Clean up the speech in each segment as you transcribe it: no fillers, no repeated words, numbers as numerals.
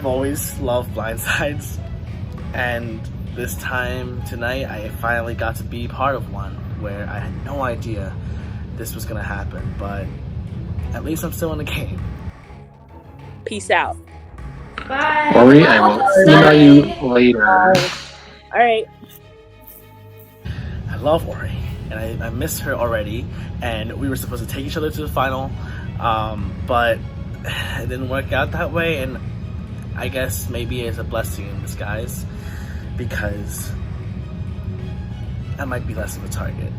I've always loved blindsides, and this time tonight I finally got to be part of one where I had no idea this was gonna happen, but at least I'm still in the game. Peace out. Bye. Ori, I will email you later. All right. I love Ori, and I miss her already, and we were supposed to take each other to the final, but it didn't work out that way, and I guess maybe it's a blessing in disguise, because I might be less of a target.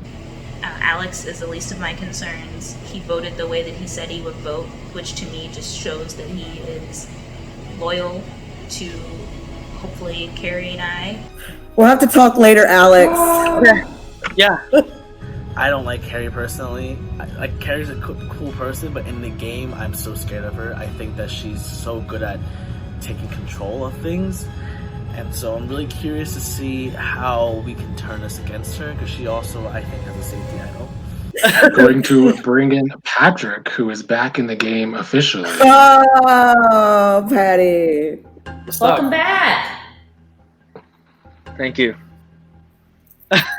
Alex is the least of my concerns. He voted the way that he said he would vote, which to me just shows that he is loyal to, hopefully, Carrie and I. We'll have to talk later, Alex. Yeah. I don't like Carrie personally. Like, Carrie's a cool person, but in the game, I'm so scared of her. I think that she's so good at taking control of things. And so I'm really curious to see how we can turn this against her, because she also, I think, has a safety idol. Going to bring in Patrick, who is back in the game officially. Oh, Patty. Welcome back. Thank you.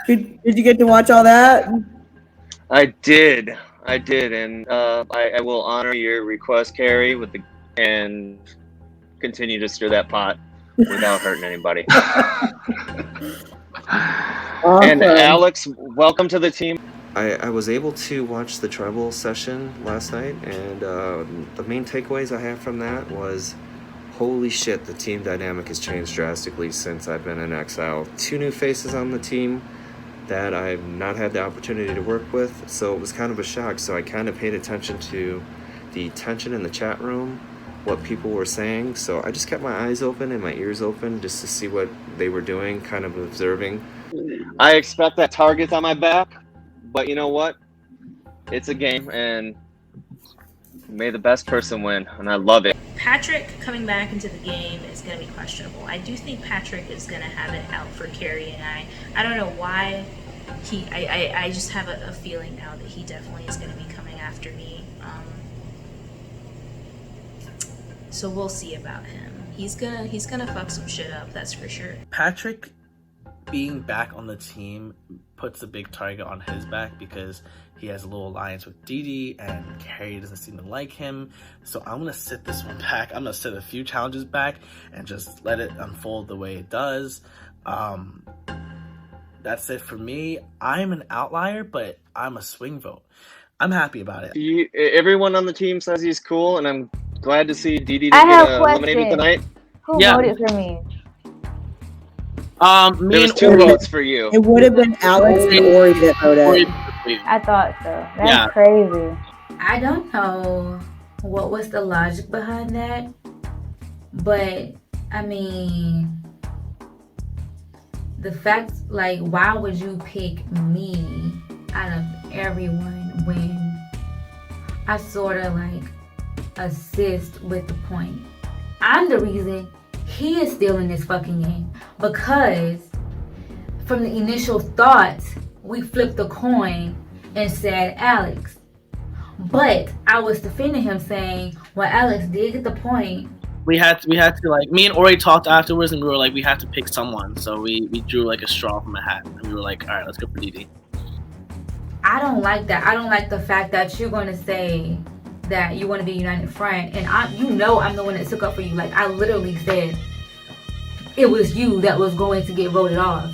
Did you get to watch all that? I did, and I will honor your request, Carrie, and continue to stir that pot without hurting anybody. Awesome. And Alex, welcome to the team. I was able to watch the treble session last night, and the main takeaways I have from that was, holy shit, the team dynamic has changed drastically since I've been in Exile. 2 new faces on the team that I've not had the opportunity to work with, so it was kind of a shock. So I kind of paid attention to the tension in the chat room, what people were saying. So I just kept my eyes open and my ears open just to see what they were doing, kind of observing. I expect that target's on my back, but you know what? It's a game, and may the best person win, and I love it. Patrick coming back into the game is going to be questionable. I do think Patrick is going to have it out for Carrie and I. I don't know why. I just have a feeling now that he definitely is going to be coming after me. So we'll see about him. He's gonna fuck some shit up, that's for sure. Patrick being back on the team puts a big target on his back, because he has a little alliance with Dee and Carrie doesn't seem to like him. So I'm gonna sit this one back. I'm gonna sit a few challenges back and just let it unfold the way it does. That's it for me. I'm an outlier, but I'm a swing vote. I'm happy about it. Everyone on the team says he's cool, and I'm glad to see Dee I didn't have get a eliminated question. tonight. Who Yeah. voted for me? Me There was and 2 Ori- votes for you. It would have been Alex and Ori that voted. I thought so. That's Yeah. crazy. I don't know what was the logic behind that, but I mean, the fact, like, why would you pick me out of everyone when I sort of like assist with the point? I'm the reason he is still in this fucking game, because from the initial thought, we flipped the coin and said Alex. But I was defending him, saying, well, Alex did get the point. We had to, like, me and Ori talked afterwards, and we were like, we have to pick someone. So we drew like a straw from a hat, and we were like, all right, let's go for Dee. I don't like that. I don't like the fact that you're going to say that you want to be united front, and I'm the one that took up for you. Like, I literally said it was you that was going to get voted off,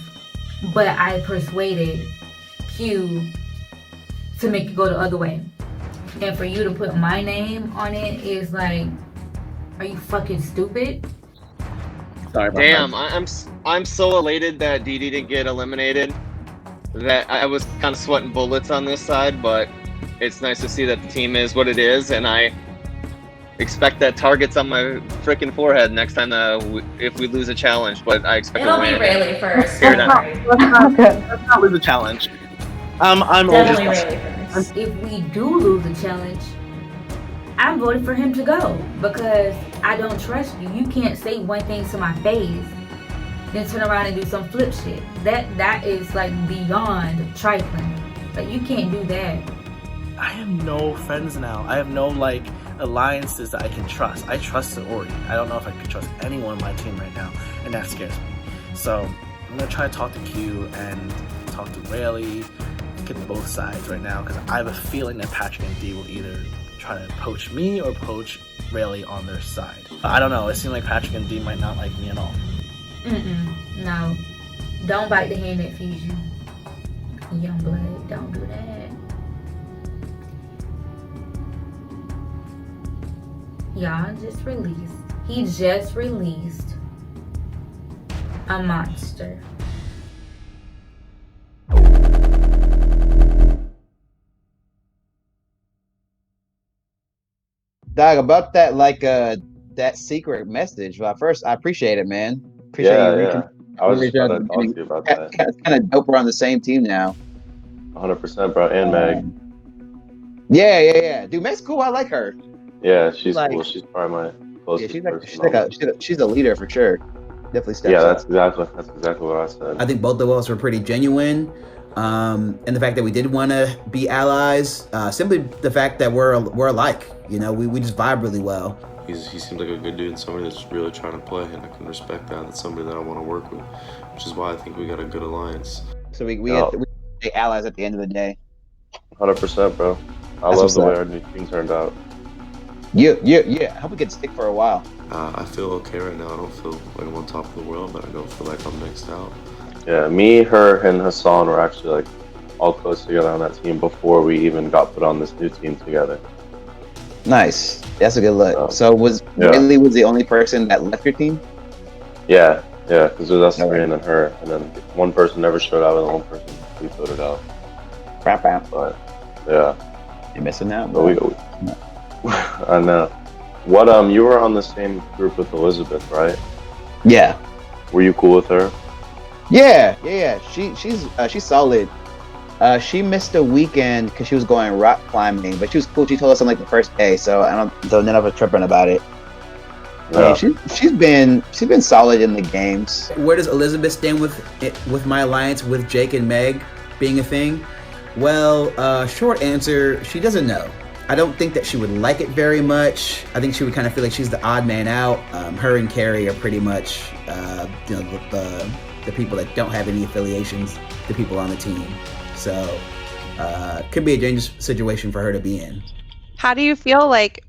but I persuaded Q to make it go the other way. And for you to put my name on it is like, are you fucking stupid? Sorry about Damn, that. I'm so elated that Dee didn't get eliminated that I was kind of sweating bullets on this side, but it's nice to see that the team is what it is, and I expect that target's on my freaking forehead next time if we lose a challenge, but I expect It'll to win. be Rayleigh first. Fair enough. Let's not lose the challenge. I'm Definitely always Rayleigh first. If we do lose the challenge, I'm voting for him to go, because I don't trust you. You can't say one thing to my face, then turn around and do some flip shit. That is like beyond trifling. Like, you can't do that. I have no friends now. I have no, like, alliances that I can trust. I trust Ori. I don't know if I can trust anyone on my team right now, and that scares me. So I'm gonna try to talk to Q and talk to Rayleigh, get both sides right now, because I have a feeling that Patrick and D will either try to poach me or poach Rayleigh on their side. I don't know. It seems like Patrick and D might not like me at all. No. Don't bite the hand that feeds you. Young blood, don't do that. Y'all just released. He just released a monster. Dog, about that, that secret message. Well, first, I appreciate it, man. Appreciate you. I was just going to talk to you about that. It's kind of dope. We're on the same team now. 100%, bro. And Meg. Yeah. Dude, Meg's cool. I like her. Yeah, she's cool. She's probably my closest person. She's a leader for sure. Definitely steps Yeah, up. that's exactly what I said. I think both of us were pretty genuine. And the fact that we did want to be allies, simply the fact that we're alike. You know, we just vibe really well. He seems like a good dude and somebody that's really trying to play, and I can respect that. That's somebody that I want to work with, which is why I think we got a good alliance. So we get allies at the end of the day. 100%, bro. I love the way our new team turned out. Yeah. I hope we can stick for a while. I feel okay right now. I don't feel like I'm on top of the world, but I don't feel like I'm next out. Yeah, me, her, and Hassan were actually like all close together on that team before we even got put on this new team together. Nice. That's a good look. So Rayleigh was the only person that left your team? Yeah, because it was us three and then her, and then one person never showed up, and then one person we voted out. But yeah, you're missing out. But I know. What you were on the same group with Elizabeth, right? Yeah. Were you cool with her? Yeah. She's solid. She missed a weekend because she was going rock climbing, but she was cool. She told us on like the first day, so none of us tripping about it. Yeah, she's been solid in the games. Where does Elizabeth stand with my alliance with Jake and Meg being a thing? Well, short answer, she doesn't know. I don't think that she would like it very much. I think she would kind of feel like she's the odd man out. Her and Carrie are pretty much the people that don't have any affiliations, the people on the team. So, could be a dangerous situation for her to be in. How do you feel like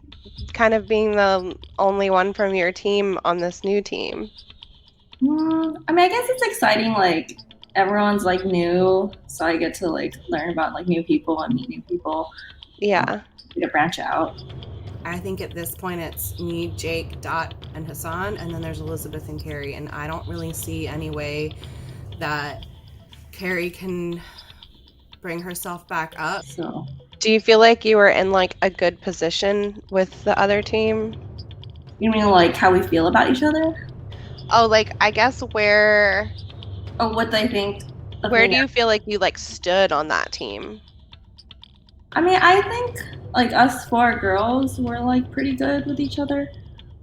kind of being the only one from your team on this new team? I mean, I guess it's exciting, like, everyone's, like, new, so I get to, like, learn about, like, new people and meet new people. Yeah. To branch out. I think at this point it's me, Jake, Dot, and Hassan, and then there's Elizabeth and Carrie, and I don't really see any way that Carrie can bring herself back up. So, do you feel like you were in like a good position with the other team? You mean like how we feel about each other? Oh, like I guess where. Oh, what they think. Where do you feel like you like stood on that team? I mean, I think like us four girls were like pretty good with each other.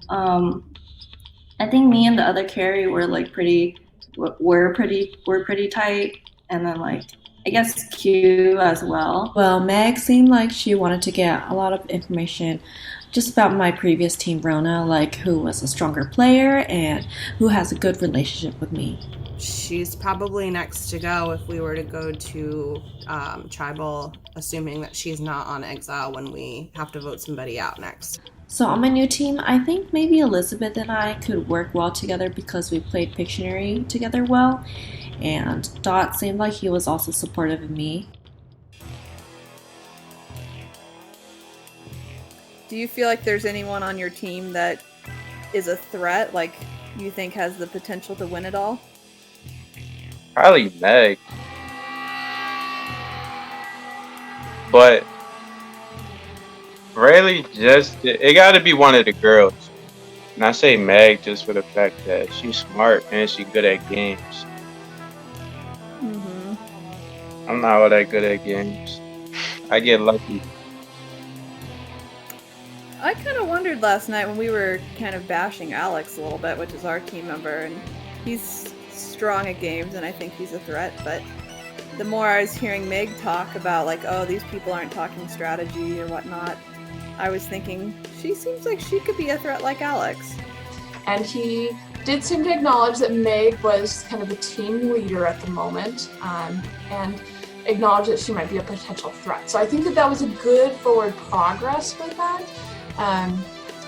I think me and the other Carrie were like we're pretty tight, and then like I guess Q as well. Well, Meg seemed like she wanted to get a lot of information just about my previous team, Rona, like who was a stronger player and who has a good relationship with me. She's probably next to go if we were to go to Tribal, assuming that she's not on exile when we have to vote somebody out next. So on my new team, I think maybe Elizabeth and I could work well together because we played Pictionary together well. And Dot seemed like he was also supportive of me. Do you feel like there's anyone on your team that is a threat, like you think has the potential to win it all? Probably Meg. But Rayleigh it gotta be one of the girls. And I say Meg just for the fact that she's smart and she's good at games. I'm not all that good at games. I get lucky. I kind of wondered last night when we were kind of bashing Alex a little bit, which is our team member, and he's strong at games and I think he's a threat, but the more I was hearing Meg talk about like, oh, these people aren't talking strategy or whatnot, I was thinking, she seems like she could be a threat like Alex. And he did seem to acknowledge that Meg was kind of the team leader at the moment, and acknowledge that she might be a potential threat. So I think that was a good forward progress with that,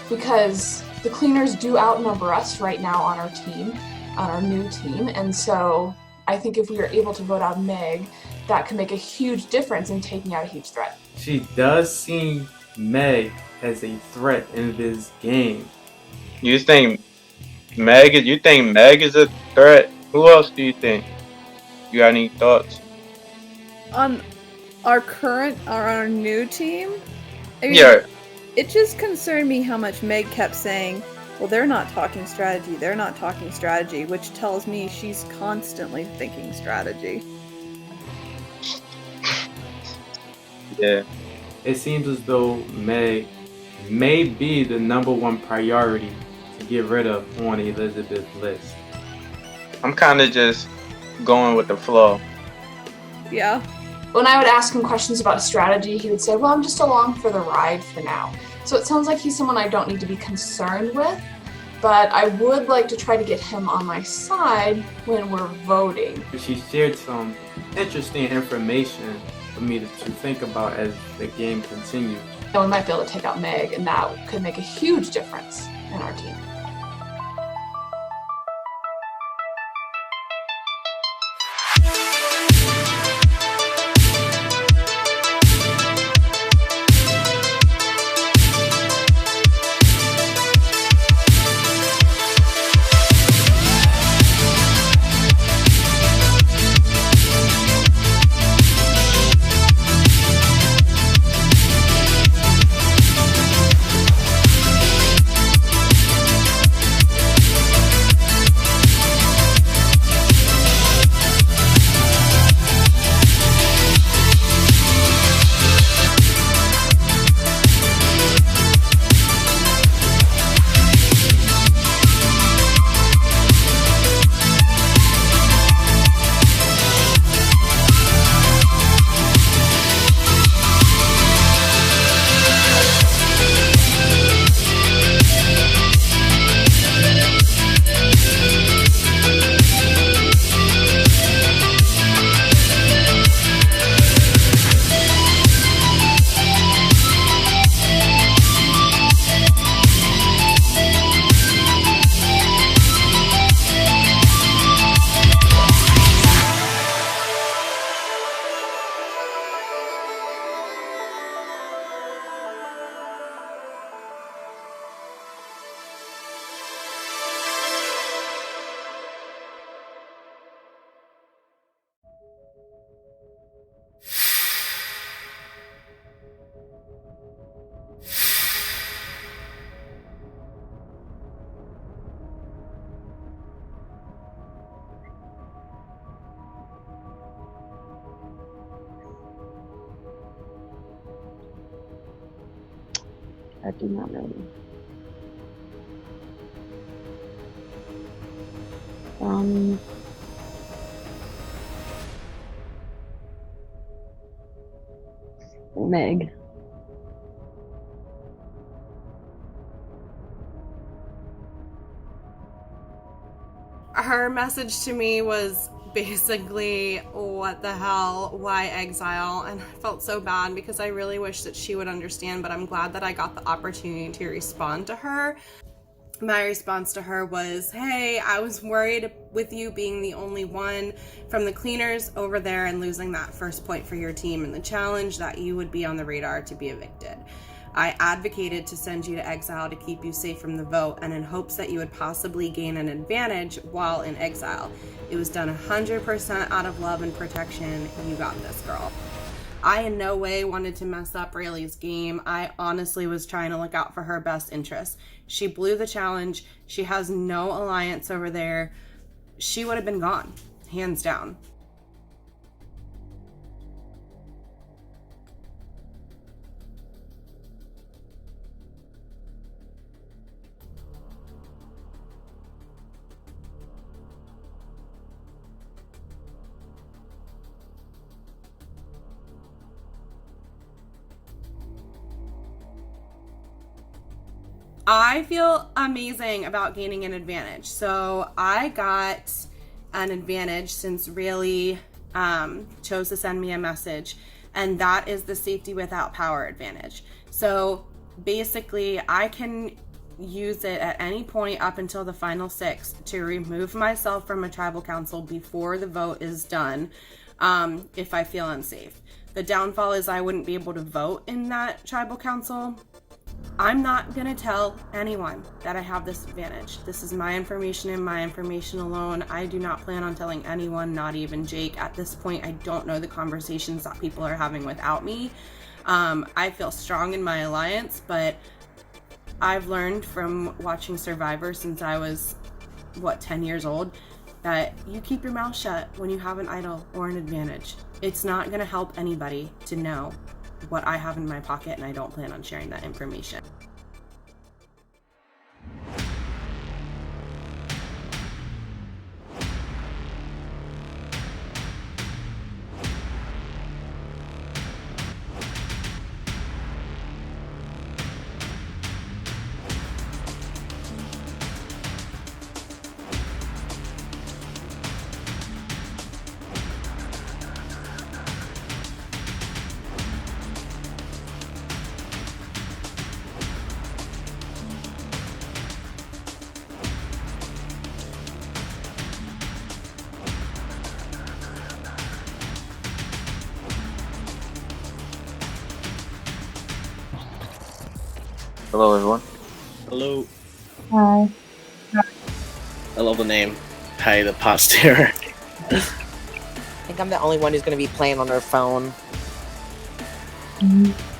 because the cleaners do outnumber us right now on our team, on our new team, and so I think if we are able to vote out Meg, that could make a huge difference in taking out a huge threat. She does see Meg as a threat in this game. You think Meg is a threat? Who else do you think? You got any thoughts? On our new team? I mean, Yeah. It just concerned me how much Meg kept saying, well, they're not talking strategy, which tells me she's constantly thinking strategy. Yeah. It seems as though Meg may be the #1 priority to get rid of on Elizabeth's list. I'm kind of just going with the flow. Yeah. When I would ask him questions about strategy, he would say, well, I'm just along for the ride for now. So it sounds like he's someone I don't need to be concerned with, but I would like to try to get him on my side when we're voting. She shared some interesting information for me to think about as the game continues. And we might be able to take out Meg, and that could make a huge difference in our team. I do not know. Meg. Her message to me was basically, what the hell, why exile? And I felt so bad because I really wish that she would understand, but I'm glad that I got the opportunity to respond to her. My response to her was, hey, I was worried with you being the only one from the cleaners over there and losing that first point for your team in the challenge that you would be on the radar to be evicted. I advocated to send you to exile to keep you safe from the vote and in hopes that you would possibly gain an advantage while in exile. It was done 100% out of love and protection. You got this, girl. I in no way wanted to mess up Rayleigh's game. I honestly was trying to look out for her best interests. She blew the challenge. She has no alliance over there. She would have been gone, hands down. I feel amazing about gaining an advantage. So I got an advantage since Really chose to send me a message, and that is the safety without power advantage. So basically, I can use it at any point up until the final 6 to remove myself from a tribal council before the vote is done, if I feel unsafe. The downfall is I wouldn't be able to vote in that tribal council. I'm not gonna tell anyone that I have this advantage. This is my information and my information alone. I do not plan on telling anyone, not even Jake. At this point, I don't know the conversations that people are having without me. I feel strong in my alliance, but I've learned from watching Survivor since I was, 10 years old, that you keep your mouth shut when you have an idol or an advantage. It's not gonna help anybody to know what I have in my pocket, and I don't plan on sharing that information. Hello, everyone. Hello. Hi. I love the name. Patty the Pot Stirrer. I think I'm the only one who's going to be playing on their phone.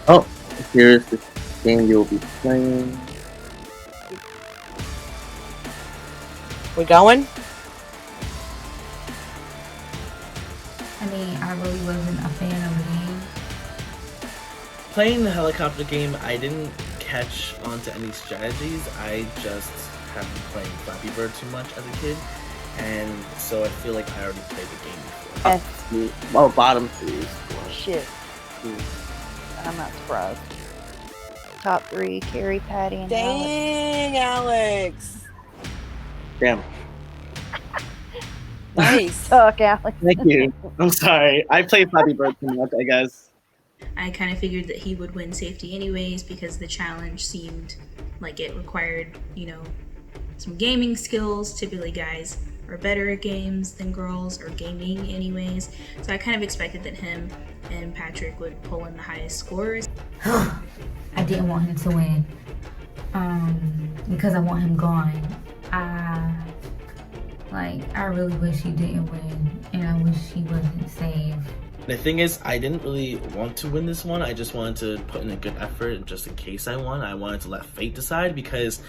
Oh, here's the game you'll be playing. We going? I mean, I really wasn't a fan of the game. Playing the helicopter game, I didn't catch onto any strategies. I just have been playing Flappy Bird too much as a kid, and so I feel like I already played the game before. Oh, bottom 3. Shit. I'm not surprised. Top 3, Carrie, Patty, and Dang, Alex. Damn. Nice. Suck, Alex. Thank you. I'm sorry. I played Flappy Bird too much, I guess. I kind of figured that he would win safety anyways because the challenge seemed like it required, some gaming skills. Typically guys are better at games than girls, or gaming anyways. So I kind of expected that him and Patrick would pull in the highest scores. I didn't want him to win. Because I want him gone. I really wish he didn't win, and I wish he wasn't saved. The thing is, I didn't really want to win this one. I just wanted to put in a good effort just in case I won. I wanted to let fate decide because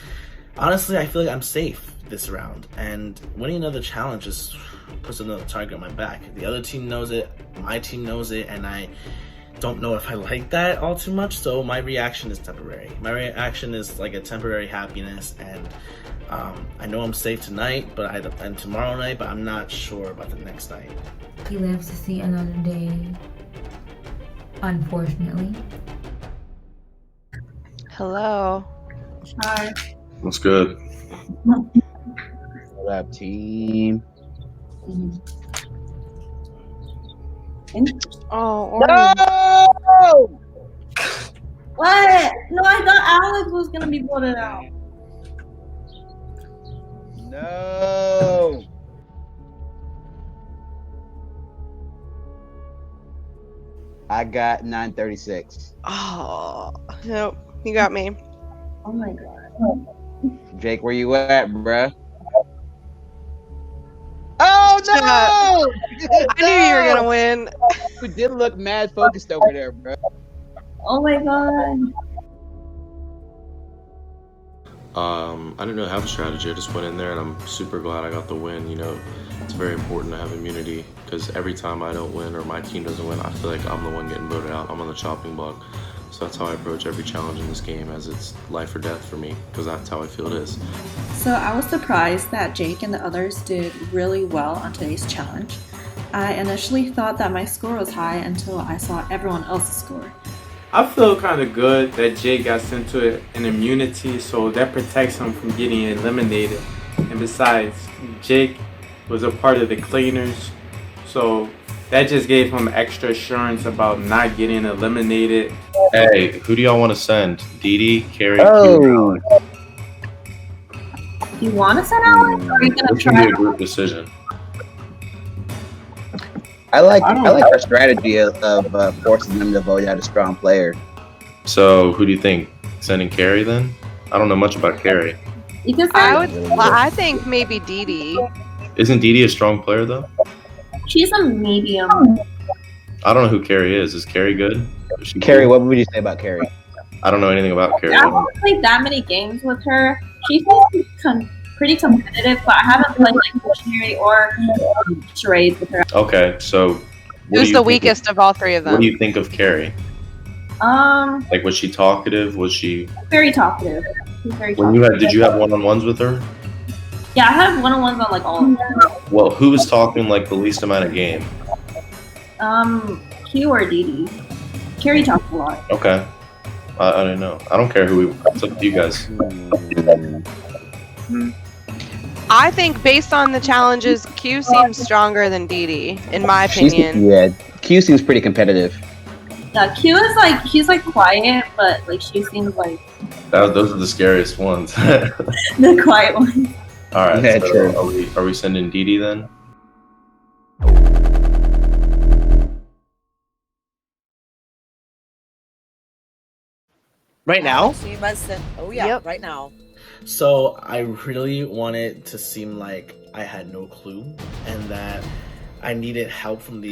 honestly, I feel like I'm safe this round. And winning another challenge just puts another target on my back. The other team knows it, my team knows it, and I don't know if I like that all too much. So my reaction is temporary. My reaction is like a temporary happiness, and I know I'm safe tonight, and tomorrow night, but I'm not sure about the next night. He lives to see another day, unfortunately. Hello. Hi. What's good? What up, team? Oh, No! What? No, I thought Alex was gonna be voted out. No! I got 936. Oh, nope. You got me. Oh my god. Jake, where you at, bruh? Oh no! I knew you were gonna win. You did look mad focused over there, bruh. Oh my god. I didn't really have a strategy. I just went in there, and I'm super glad I got the win. It's very important to have immunity because every time I don't win or my team doesn't win, I feel like I'm the one getting voted out. I'm on the chopping block. So that's how I approach every challenge in this game, as it's life or death for me, because that's how I feel it is. So I was surprised that Jake and the others did really well on today's challenge. I initially thought that my score was high until I saw everyone else's score. I feel kind of good that Jake got sent to an immunity, so that protects him from getting eliminated. And besides, Jake was a part of the cleaners, so that just gave him extra assurance about not getting eliminated. Hey, who do y'all want to send? Didi, Carrie, Oh. Do you want to send Alex, or are you gonna It should try? be a group decision. I like her strategy of forcing them to vote out a strong player. So, who do you think? Sending Carrie then? I don't know much about Carrie. You can I think maybe Didi. Isn't Didi a strong player though? She's a medium. I don't know who Carrie is. Is Carrie good? Is she Carrie, cool? what would you say about Carrie? I don't know anything about Carrie. I haven't played that many games with her. She feels pretty competitive, but I haven't played like Dictionary or charades with her. Okay, so what do Who's you the think weakest of all three of What them? do you think of Carrie? Like, was she talkative? Was she? Very talkative. She's very When talkative. did you have one-on-ones with her? Yeah, I have one-on-ones on like all of them. Well, who was talking like the least amount of game? Q or Didi. Carrie talks a lot. Okay, I didn't know. I don't care who we. It's up to you guys. I think based on the challenges, Q seems stronger than Didi, in my She's- opinion. yeah, Q seems pretty competitive. Yeah, Q is like he's like quiet, but like she seems like Those are the scariest ones. All the quiet one. right, Yeah, so true. are we sending Didi then? Right now? So you must send. Oh yeah, right now. So I really wanted to seem like I had no clue and that I needed help from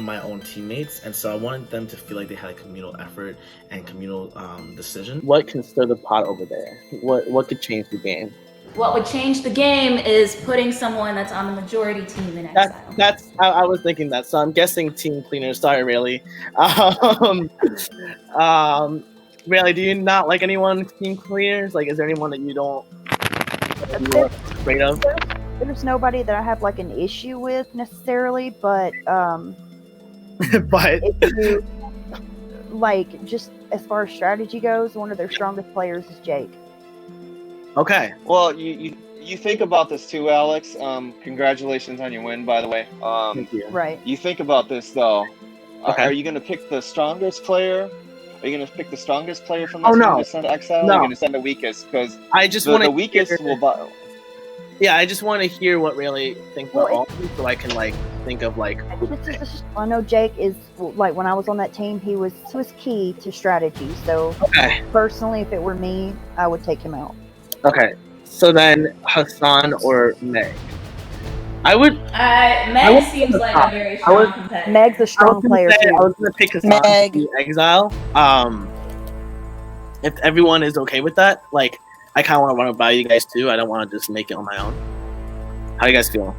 my own teammates, and so I wanted them to feel like they had a communal effort and communal decision. What can stir the pot over there? What could change the game? What would change the game is putting someone that's on the majority team in exile. I was thinking that, so I'm guessing Team Cleaners. Sorry, really. Really, do you not like anyone Team Cleaners? Like, is there anyone that you are afraid of? There's nobody that I have like an issue with necessarily, but But if you like just as far as strategy goes, one of their strongest players is Jake. Okay. Well, you think about this too, Alex. Congratulations on your win, by the way. Thank you. Right. You think about this though. Okay. Are you going to pick the strongest player? Are you going to pick the strongest player from the Oh, team no. to send to exile? Or No. are you going to send the weakest? Because I just the want weakest will buy. Yeah, I just want to hear what really think about all of them, so I can like think of like. I know Jake is like when I was on that team, he was key to strategy. So Okay. personally, if it were me, I would take him out. Okay. So then Hassan or Meg. I would. Meg would seems pick like Hassan. a very I strong would- competitor. Meg's a strong player too. I was gonna pick Hassan Meg. to exile. If everyone is okay with that, like I kind of want to run it by you guys too. I don't want to just make it on my own. How do you guys feel?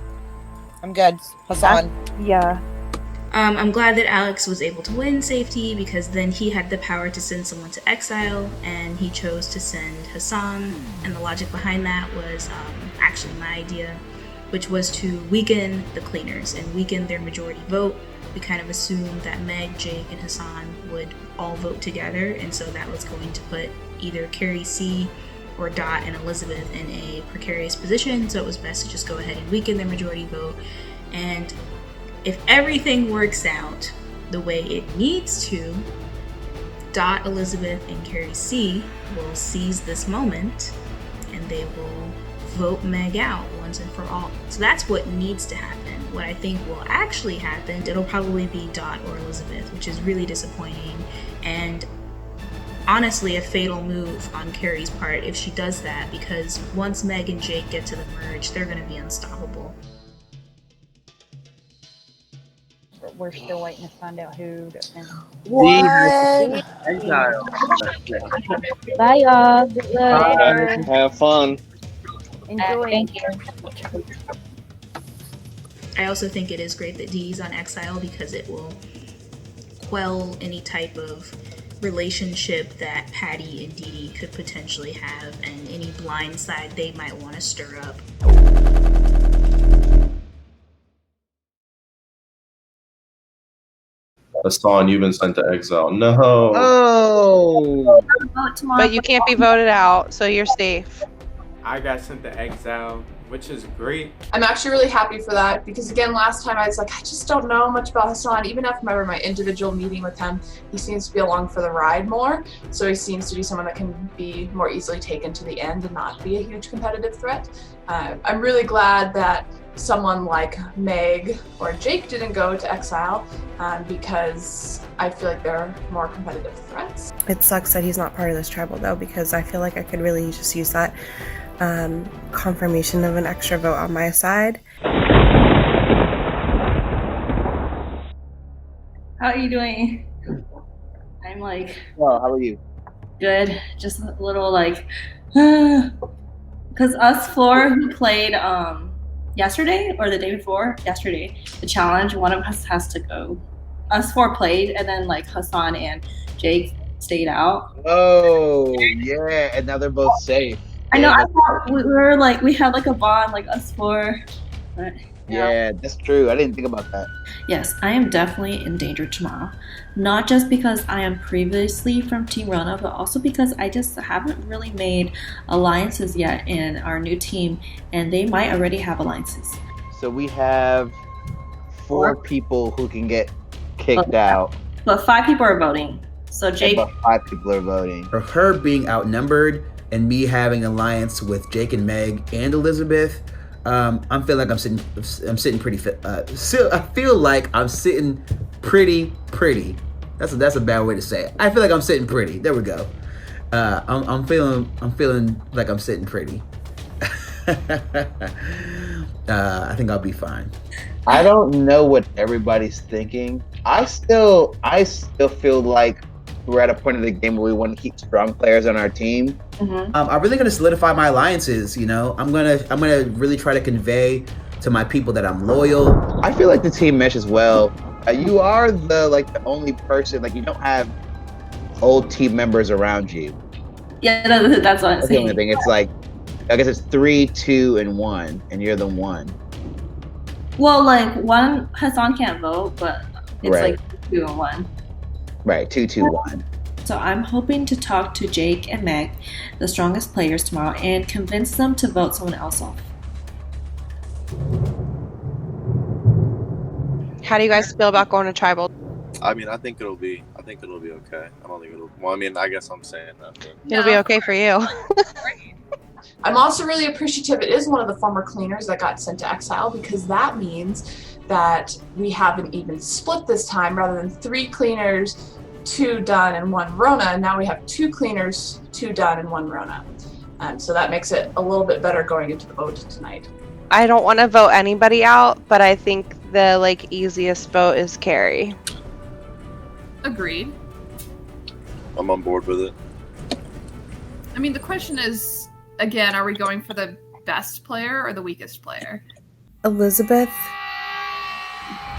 I'm good. Hassan. Yeah. I'm glad that Alex was able to win safety because then he had the power to send someone to exile, and he chose to send Hassan. And the logic behind that was actually my idea, which was to weaken the cleaners and weaken their majority vote. We kind of assumed that Meg, Jake, and Hassan would all vote together, and so that was going to put either Carrie C or Dot and Elizabeth in a precarious position, so it was best to just go ahead and weaken their majority vote. And if everything works out the way it needs to, Dot, Elizabeth, and Carrie C will seize this moment and they will vote Meg out once and for all. So that's what needs to happen. What I think will actually happen, it'll probably be Dot or Elizabeth, which is really disappointing and honestly a fatal move on Carrie's part if she does that, because once Meg and Jake get to the merge, they're going to be unstoppable. We're still waiting to find out who to send. What? Exile. Bye, y'all. Good luck. Have fun. Enjoy. Thank you. I also think it is great that Dee's on exile because it will quell any type of relationship that Patty and Dee Dee could potentially have and any blind side they might want to stir up. Hassan, you've been sent to exile. No. Oh. But you can't be voted out, so you're safe. I got sent to exile, which is great. I'm actually really happy for that because, again, last time I was like, I just don't know much about Hassan. Even after my individual meeting with him, he seems to be along for the ride more. So he seems to be someone that can be more easily taken to the end and not be a huge competitive threat. I'm really glad that someone like Meg or Jake didn't go to exile because I feel like they're more competitive threats. It sucks that he's not part of this tribal though, because I feel like I could really just use that confirmation of an extra vote on my side. How are you doing? I'm like, Well, how are you? good. Just a little like, because us four who played yesterday or the day before, yesterday, the challenge, one of us has to go. Us four played, and then like Hassan and Jake stayed out. Oh, yeah, and now they're both safe. I know. I thought we were like, we had like a bond, like us four. But, Yeah, that's true. I didn't think about that. Yes, I am definitely in danger tomorrow. Not just because I am previously from Team Rona, but also because I just haven't really made alliances yet in our new team, and they might already have alliances. So we have 4 people who can get kicked out. But 5 people are voting. So Jake. But 5 people are voting. For her being outnumbered and me having alliance with Jake and Meg and Elizabeth, I'm feeling like I'm sitting pretty. I feel like I'm sitting pretty. That's a bad way to say it. I feel like I'm sitting pretty. There we go. I'm feeling like I'm sitting pretty. I think I'll be fine. I don't know what everybody's thinking. I still feel like we're at a point of the game where we want to keep strong players on our team. I'm really gonna solidify my alliances. You know, I'm gonna really try to convey to my people that I'm loyal. I feel like the team meshes well. You are the only person, like, you don't have old team members around you. Yeah, that's what I'm That's the saying. only thing. It's like, I guess it's 3, 2, and 1, and you're the 1. Well, like one Hassan can't vote, but it's Right. like 2 and 1. Right, 2, 2, 1. So I'm hoping to talk to Jake and Meg, the strongest players tomorrow, and convince them to vote someone else off. How do you guys feel about going to tribal? I mean, I think it'll be okay. I don't think it'll. Well, I mean, I guess I'm saying that. But. It'll be okay for you. I'm also really appreciative it is one of the former cleaners that got sent to exile, because that means that we have an even split this time. Rather than 3 cleaners, 2 done and 1 Rona, now we have 2 cleaners, 2 done and 1 Rona. So that makes it a little bit better going into the vote tonight. I don't want to vote anybody out, but I think the easiest vote is Carrie. Agreed. I'm on board with it. I mean, the question is, again, are we going for the best player or the weakest player? Elizabeth,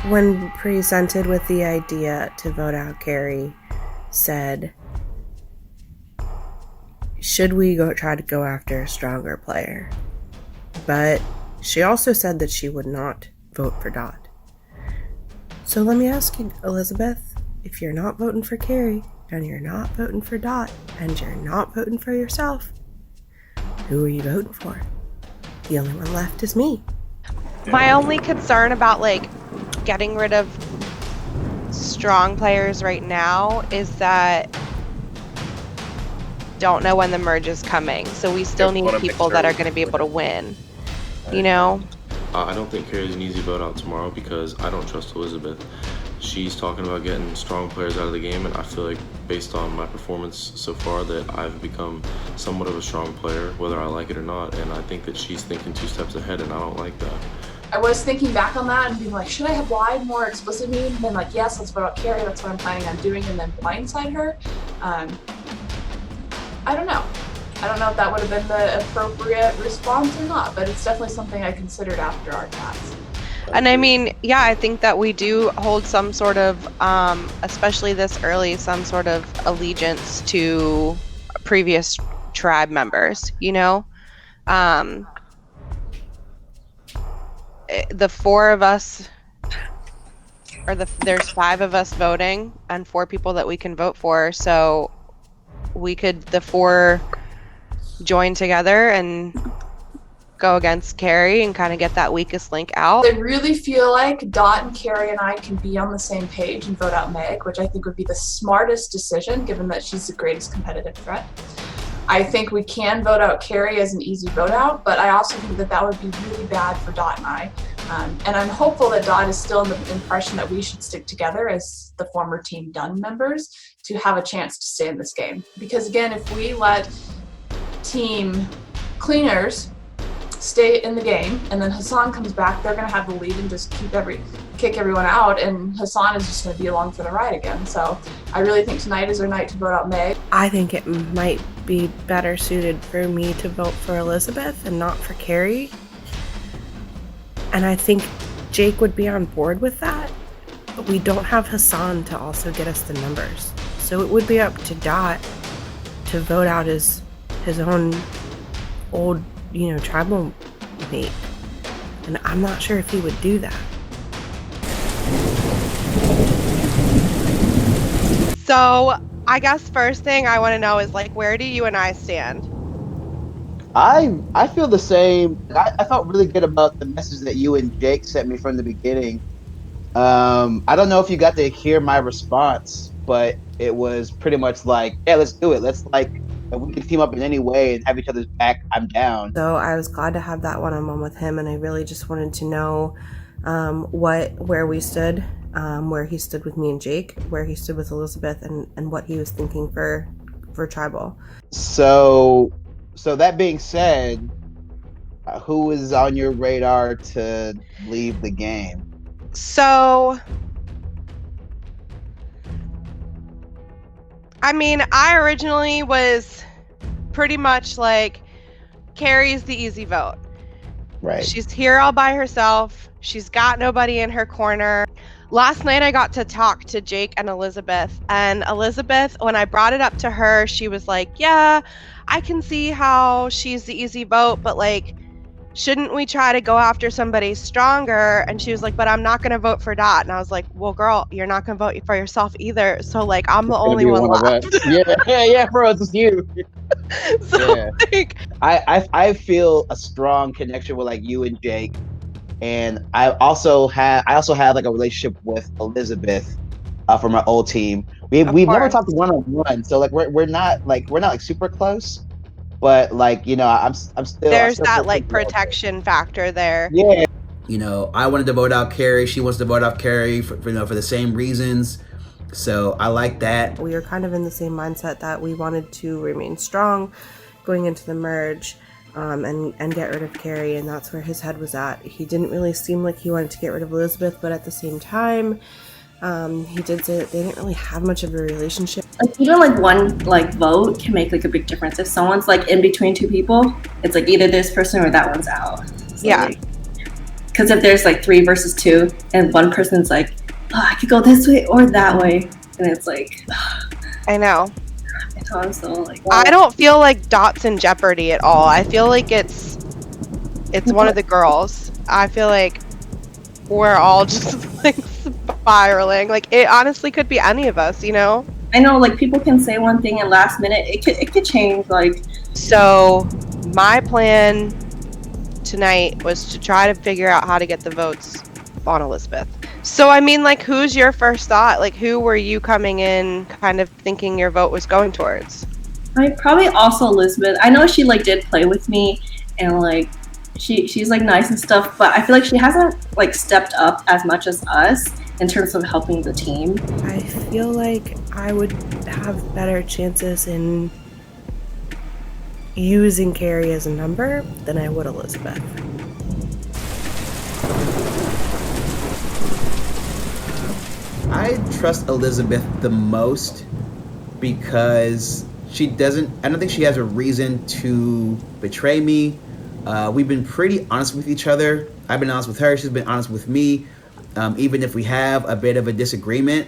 when presented with the idea to vote out Carrie, said, should we try to go after a stronger player? But she also said that she would not vote for Dot. So let me ask you, Elizabeth, if you're not voting for Carrie, and you're not voting for Dot, and you're not voting for yourself, who are you voting for? The only one left is me. My only concern about getting rid of strong players right now is that don't know when the merge is coming. So we still need people that are going to be able to win. You know? I don't think Carrie's an easy vote out tomorrow because I don't trust Elizabeth. She's talking about getting strong players out of the game, and I feel like based on my performance so far that I've become somewhat of a strong player, whether I like it or not, and I think that she's thinking 2 steps ahead, and I don't like that. I was thinking back on that and being like, should I have lied more explicitly? And then yes, let's vote out Carrie, that's what I'm planning on doing, and then blindside her. I don't know. I don't know if that would have been the appropriate response or not, but it's definitely something I considered after our chats. And I mean, yeah, I think that we do hold some sort of, especially this early, some sort of allegiance to previous tribe members, you know? The 4 of us there's 5 of us voting and 4 people that we can vote for. So the 4 join together and go against Carrie and kind of get that weakest link out. I really feel like Dot and Carrie and I can be on the same page and vote out Meg, which I think would be the smartest decision given that she's the greatest competitive threat. I think we can vote out Carrie as an easy vote out, but I also think that that would be really bad for Dot and I. And I'm hopeful that Dot is still in the impression that we should stick together as the former Team Done members to have a chance to stay in this game. Because again, if we let Team Cleaners stay in the game and then Hassan comes back, they're going to have the lead and just kick everyone out, and Hassan is just going to be along for the ride again. So I really think tonight is our night to vote out Meg. I think it might be better suited for me to vote for Elizabeth and not for Carrie. And I think Jake would be on board with that, but we don't have Hassan to also get us the numbers. So it would be up to Dot to vote out his own old, tribal mate. And I'm not sure if he would do that. So I guess first thing I want to know is where do you and I stand? I feel the same. I felt really good about the message that you and Jake sent me from the beginning. I don't know if you got to hear my response, but it was pretty much like, yeah, let's do it. Let's if we can team up in any way and have each other's back, I'm down. So I was glad to have that one-on-one with him, and I really just wanted to know where we stood, where he stood with me and Jake, where he stood with Elizabeth, and what he was thinking for Tribal. So that being said, who is on your radar to leave the game? So, I mean, I originally was pretty much Carrie's the easy vote. Right. She's here all by herself. She's got nobody in her corner. Last night I got to talk to Jake and Elizabeth, and Elizabeth, when I brought it up to her, she was like, yeah, I can see how she's the easy vote, but shouldn't we try to go after somebody stronger? And she was like, but I'm not going to vote for Dot. And I was like, well, girl, you're not going to vote for yourself either. So I'm the only one left. yeah, bro, it's you. So I feel a strong connection with you and Jake. And I also have a relationship with Elizabeth from our old team. We've never talked one-on-one, so we're not super close, but I'm still there's that protection factor there. Yeah. I wanted to vote out Carrie. She wants to vote out Carrie for the same reasons. So I like that. We were kind of in the same mindset that we wanted to remain strong going into the merge. And get rid of Carrie, and that's where his head was at. He didn't really seem like he wanted to get rid of Elizabeth, but at the same time, he did say that they didn't really have much of a relationship. Even one vote can make a big difference. If someone's in between 2 people, it's either this person or that one's out. So, yeah. Because if there's 3 versus 2, and one person's oh, I could go this way or that way, and it's I know. I'm so I don't feel like Dot's in jeopardy at all. I feel like it's one of the girls. I feel like we're all just spiraling. It honestly could be any of us, I know people can say one thing and last minute it could change. So my plan tonight was to try to figure out how to get the votes on Elizabeth. So, I mean, who's your first thought? Who were you coming in kind of thinking your vote was going towards? Probably also Elizabeth. I know she, did play with me, and, she's, nice and stuff, but I feel like she hasn't, stepped up as much as us in terms of helping the team. I feel like I would have better chances in using Carrie as a number than I would Elizabeth. I trust Elizabeth the most because I don't think she has a reason to betray me. We've been pretty honest with each other. I've been honest with her. She's been honest with me. Even if we have a bit of a disagreement,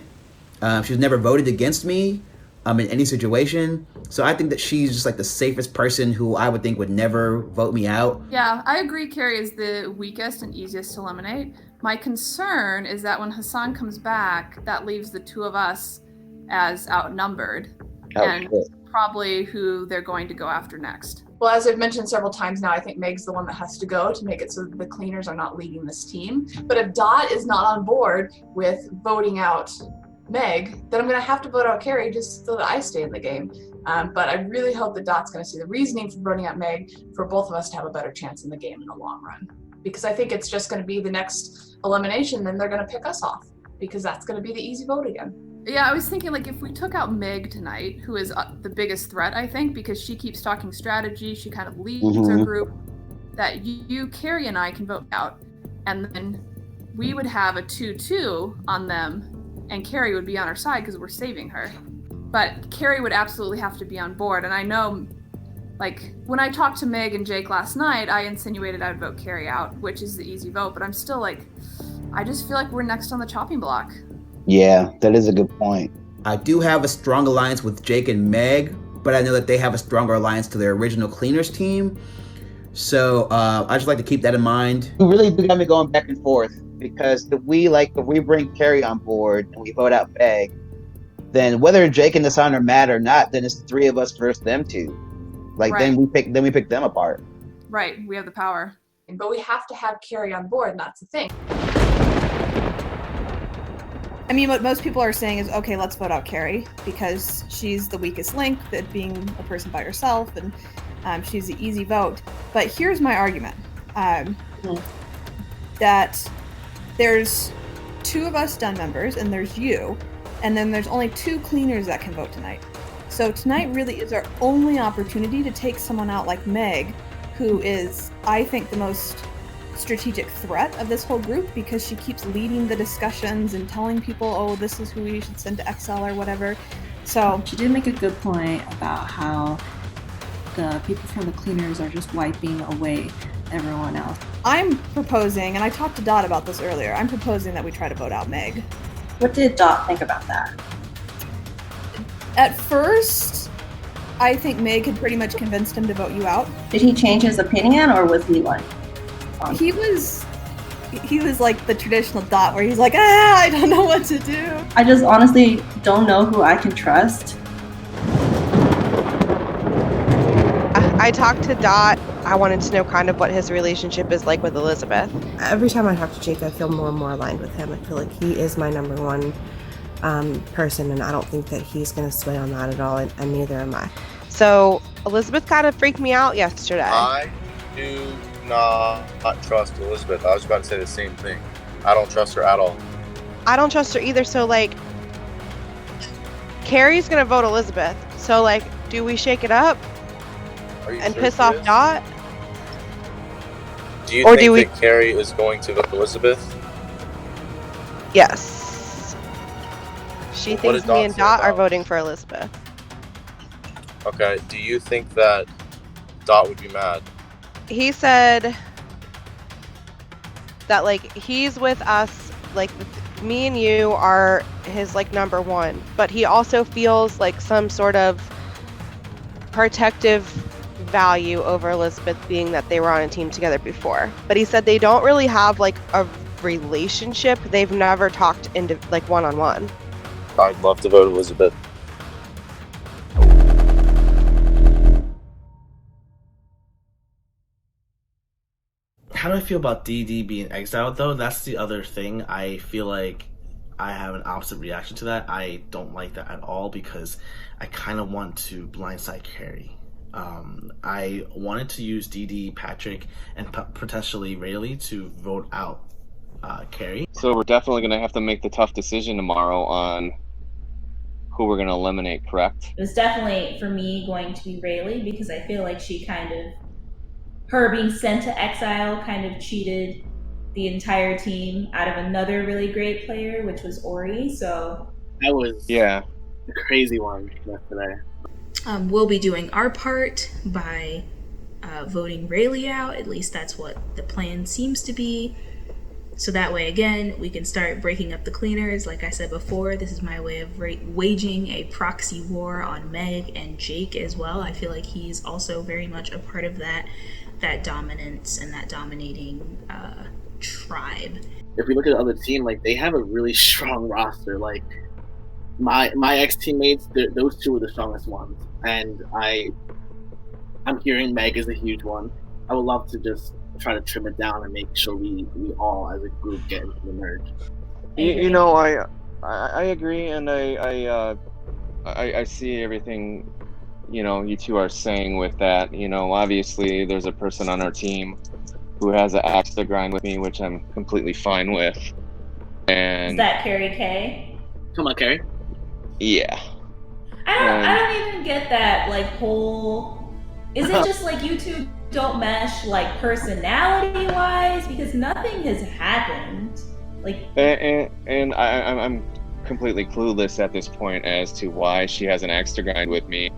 she's never voted against me in any situation. So I think that she's just like the safest person who I would think would never vote me out. Yeah, I agree Carrie is the weakest and easiest to eliminate. My concern is that when Hassan comes back, that leaves the two of us as outnumbered. And probably who they're going to go after next. Well, as I've mentioned several times now, I think Meg's the one that has to go to make it so that the cleaners are not leading this team. But if Dot is not on board with voting out Meg, then I'm going to have to vote out Carrie just so that I stay in the game. But I really hope that Dot's going to see the reasoning for voting out Meg for both of us to have a better chance in the game in the long run. Because I think it's just going to be the next elimination, then they're going to pick us off because that's going to be the easy vote again. Yeah, I was thinking like if we took out Meg tonight, who is the biggest threat, I think, because she keeps talking strategy, she kind of leads our group, that you, Carrie, and I can vote out. And then we would have a 2-2 on them, and Carrie would be on our side because we're saving her. But Carrie would absolutely have to be on board. And I know, like, when I talked to Meg and Jake last night, I insinuated I'd vote Carrie out, which is the easy vote. But I'm still like, I just feel like we're next on the chopping block. Yeah, that is a good point. I do have a strong alliance with Jake and Meg, but I know that they have a stronger alliance to their original cleaners team. So I just like to keep that in mind. You really do got me going back and forth because if we bring Carrie on board and we vote out Meg, then whether Jake and Hassan are mad or not, then it's the three of us versus them two. Like then we pick them apart. Right, we have the power. But we have to have Carrie on board, and that's the thing. I mean, what most people are saying is, okay, let's vote out Carrie because she's the weakest link, that being a person by herself, and she's the easy vote. But here's my argument, that there's two of us done members, and there's you, and then there's only two cleaners that can vote tonight. So tonight really is our only opportunity to take someone out like Meg, who is, I think, the most strategic threat of this whole group because she keeps leading the discussions and telling people, oh, this is who we should send to Excel or whatever. So she did make a good point about how the people from the cleaners are just wiping away everyone else. I'm proposing, and I talked to Dot about this earlier, I'm proposing that we try to vote out Meg. What did Dot think about that? At first, I think Meg had pretty much convinced him to vote you out. Did he change his opinion, or was he like? He was like the traditional Dot, where he's like, I don't know what to do. I just honestly don't know who I can trust. I talked to Dot. I wanted to know kind of what his relationship is like with Elizabeth. Every time I talk to Jake, I feel more and more aligned with him. I feel like he is my number one person, and I don't think that he's going to sway on that at all, and neither am I. So Elizabeth kind of freaked me out yesterday. I do not trust Elizabeth. I was about to say the same thing. I don't trust her at all. I don't trust her either. So like, Carrie's gonna vote Elizabeth. So like, do we shake it up and piss off Dot? Do you think that Carrie is going to vote Elizabeth? Yes. She thinks me and Dot are voting for Elizabeth. Okay. Do you think that Dot would be mad? He said that like he's with us, like me and you are his like number one, but he also feels like some sort of protective value over Elizabeth, being that they were on a team together before. But he said they don't really have like a relationship. They've never talked into like one-on-one. I'd love to vote Elizabeth. How do I feel about DD being exiled, though? That's the other thing. I feel like I have an opposite reaction to that. I don't like that at all because I kind of want to blindside Carrie. I wanted to use DD, Patrick, and potentially Rayleigh to vote out Carrie. So we're definitely going to have to make the tough decision tomorrow on who we're going to eliminate, correct? It was definitely, for me, going to be Rayleigh because I feel like she her being sent to exile kind of cheated the entire team out of another really great player, which was Ori. So that was a crazy one yesterday. We'll be doing our part by voting Rayleigh out. At least that's what the plan seems to be. So that way, again, we can start breaking up the cleaners. Like I said before, this is my way of waging a proxy war on Meg and Jake as well. I feel like he's also very much a part of that dominance and that dominating tribe. If we look at the other team, like, they have a really strong roster. Like, my ex-teammates, those two are the strongest ones. And I'm hearing Meg is a huge one. I would love to just try to trim it down and make sure we all as a group get into the merge. You know, I agree, and I see everything, you know, you two are saying with that. You know, obviously there's a person on our team who has an axe to grind with me, which I'm completely fine with. And Is that Carrie K? Come on, Carrie. Yeah. I don't even get that, like, whole... Is it just like you two don't mesh, like, personality-wise? Because nothing has happened. Like... And I'm completely clueless at this point as to why she has an axe to grind with me.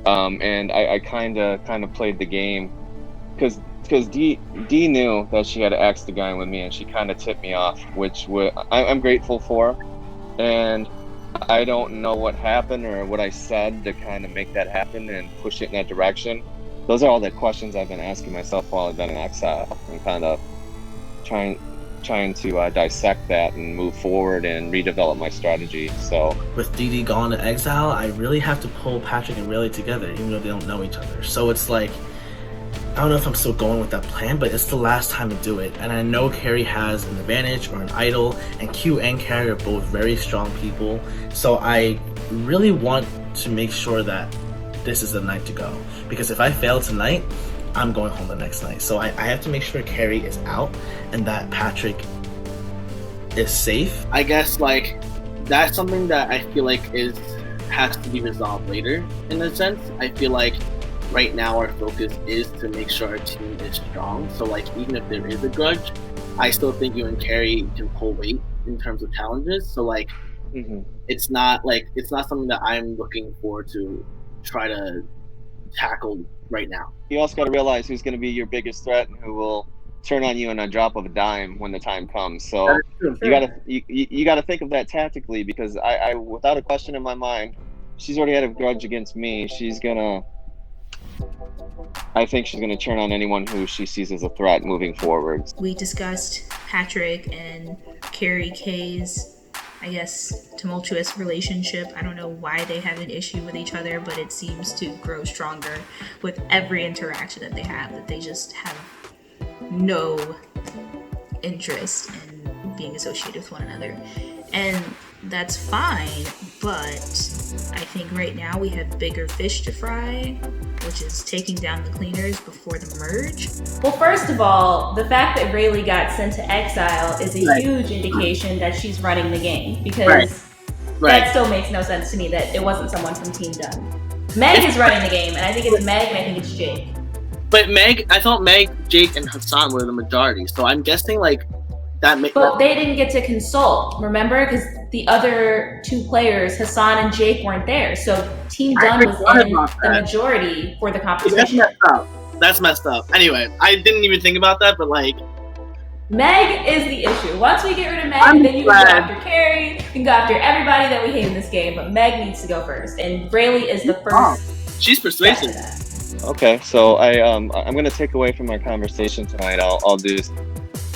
And I kind of played the game because Dee knew that she had an axe to grind with me, and she kind of tipped me off, which I'm grateful for. And I don't know what happened or what I said to kind of make that happen and push it in that direction. Those are all the questions I've been asking myself while I've been in exile, and kind of trying to dissect that and move forward and redevelop my strategy. So with Dee gone to exile, I really have to pull Patrick and Rayleigh together, even though they don't know each other. So it's like, I don't know if I'm still going with that plan, but it's the last time to do it. And I know Carrie has an advantage or an idol, and Q and Carrie are both very strong people. So I really want to make sure that this is the night to go. Because if I fail tonight, I'm going home the next night. So I have to make sure Carrie is out and that Patrick is safe. I guess, like, that's something that I feel like has to be resolved later, in a sense. I feel like right now our focus is to make sure our team is strong. So, like, even if there is a grudge, I still think you and Carrie can pull weight in terms of challenges. So, like, it's not something that I'm looking forward to try to tackle right now. You also got to realize who's going to be your biggest threat and who will turn on you in a drop of a dime when the time comes. So you got to think of that tactically, because I without a question in my mind, she's already had a grudge against me. I think she's gonna turn on anyone who she sees as a threat moving forward. We discussed Patrick and Carrie K's, I guess, tumultuous relationship. I don't know why they have an issue with each other, but it seems to grow stronger with every interaction that they have, that they just have no interest in being associated with one another. And that's fine, but I think right now we have bigger fish to fry, which is taking down the cleaners before the merge. Well, first of all, the fact that Rayleigh got sent to exile is a huge indication that she's running the game, because that still makes no sense to me that it wasn't someone from Team Done. Meg is running the game, and I think it's Meg and I think it's Jake. But I thought Meg, Jake, and Hassan were the majority, so I'm guessing, like, But they didn't get to consult, remember? Because the other two players, Hassan and Jake, weren't there. So Team Done was in the majority for the competition. That's messed up. Anyway, I didn't even think about that, but, like, Meg is the issue. Once we get rid of Meg, then you can go after Carrie, you can go after everybody that we hate in this game, but Meg needs to go first. And Rayleigh is the first. She's persuasive. Okay, so I'm gonna take away from our conversation tonight. I'll do,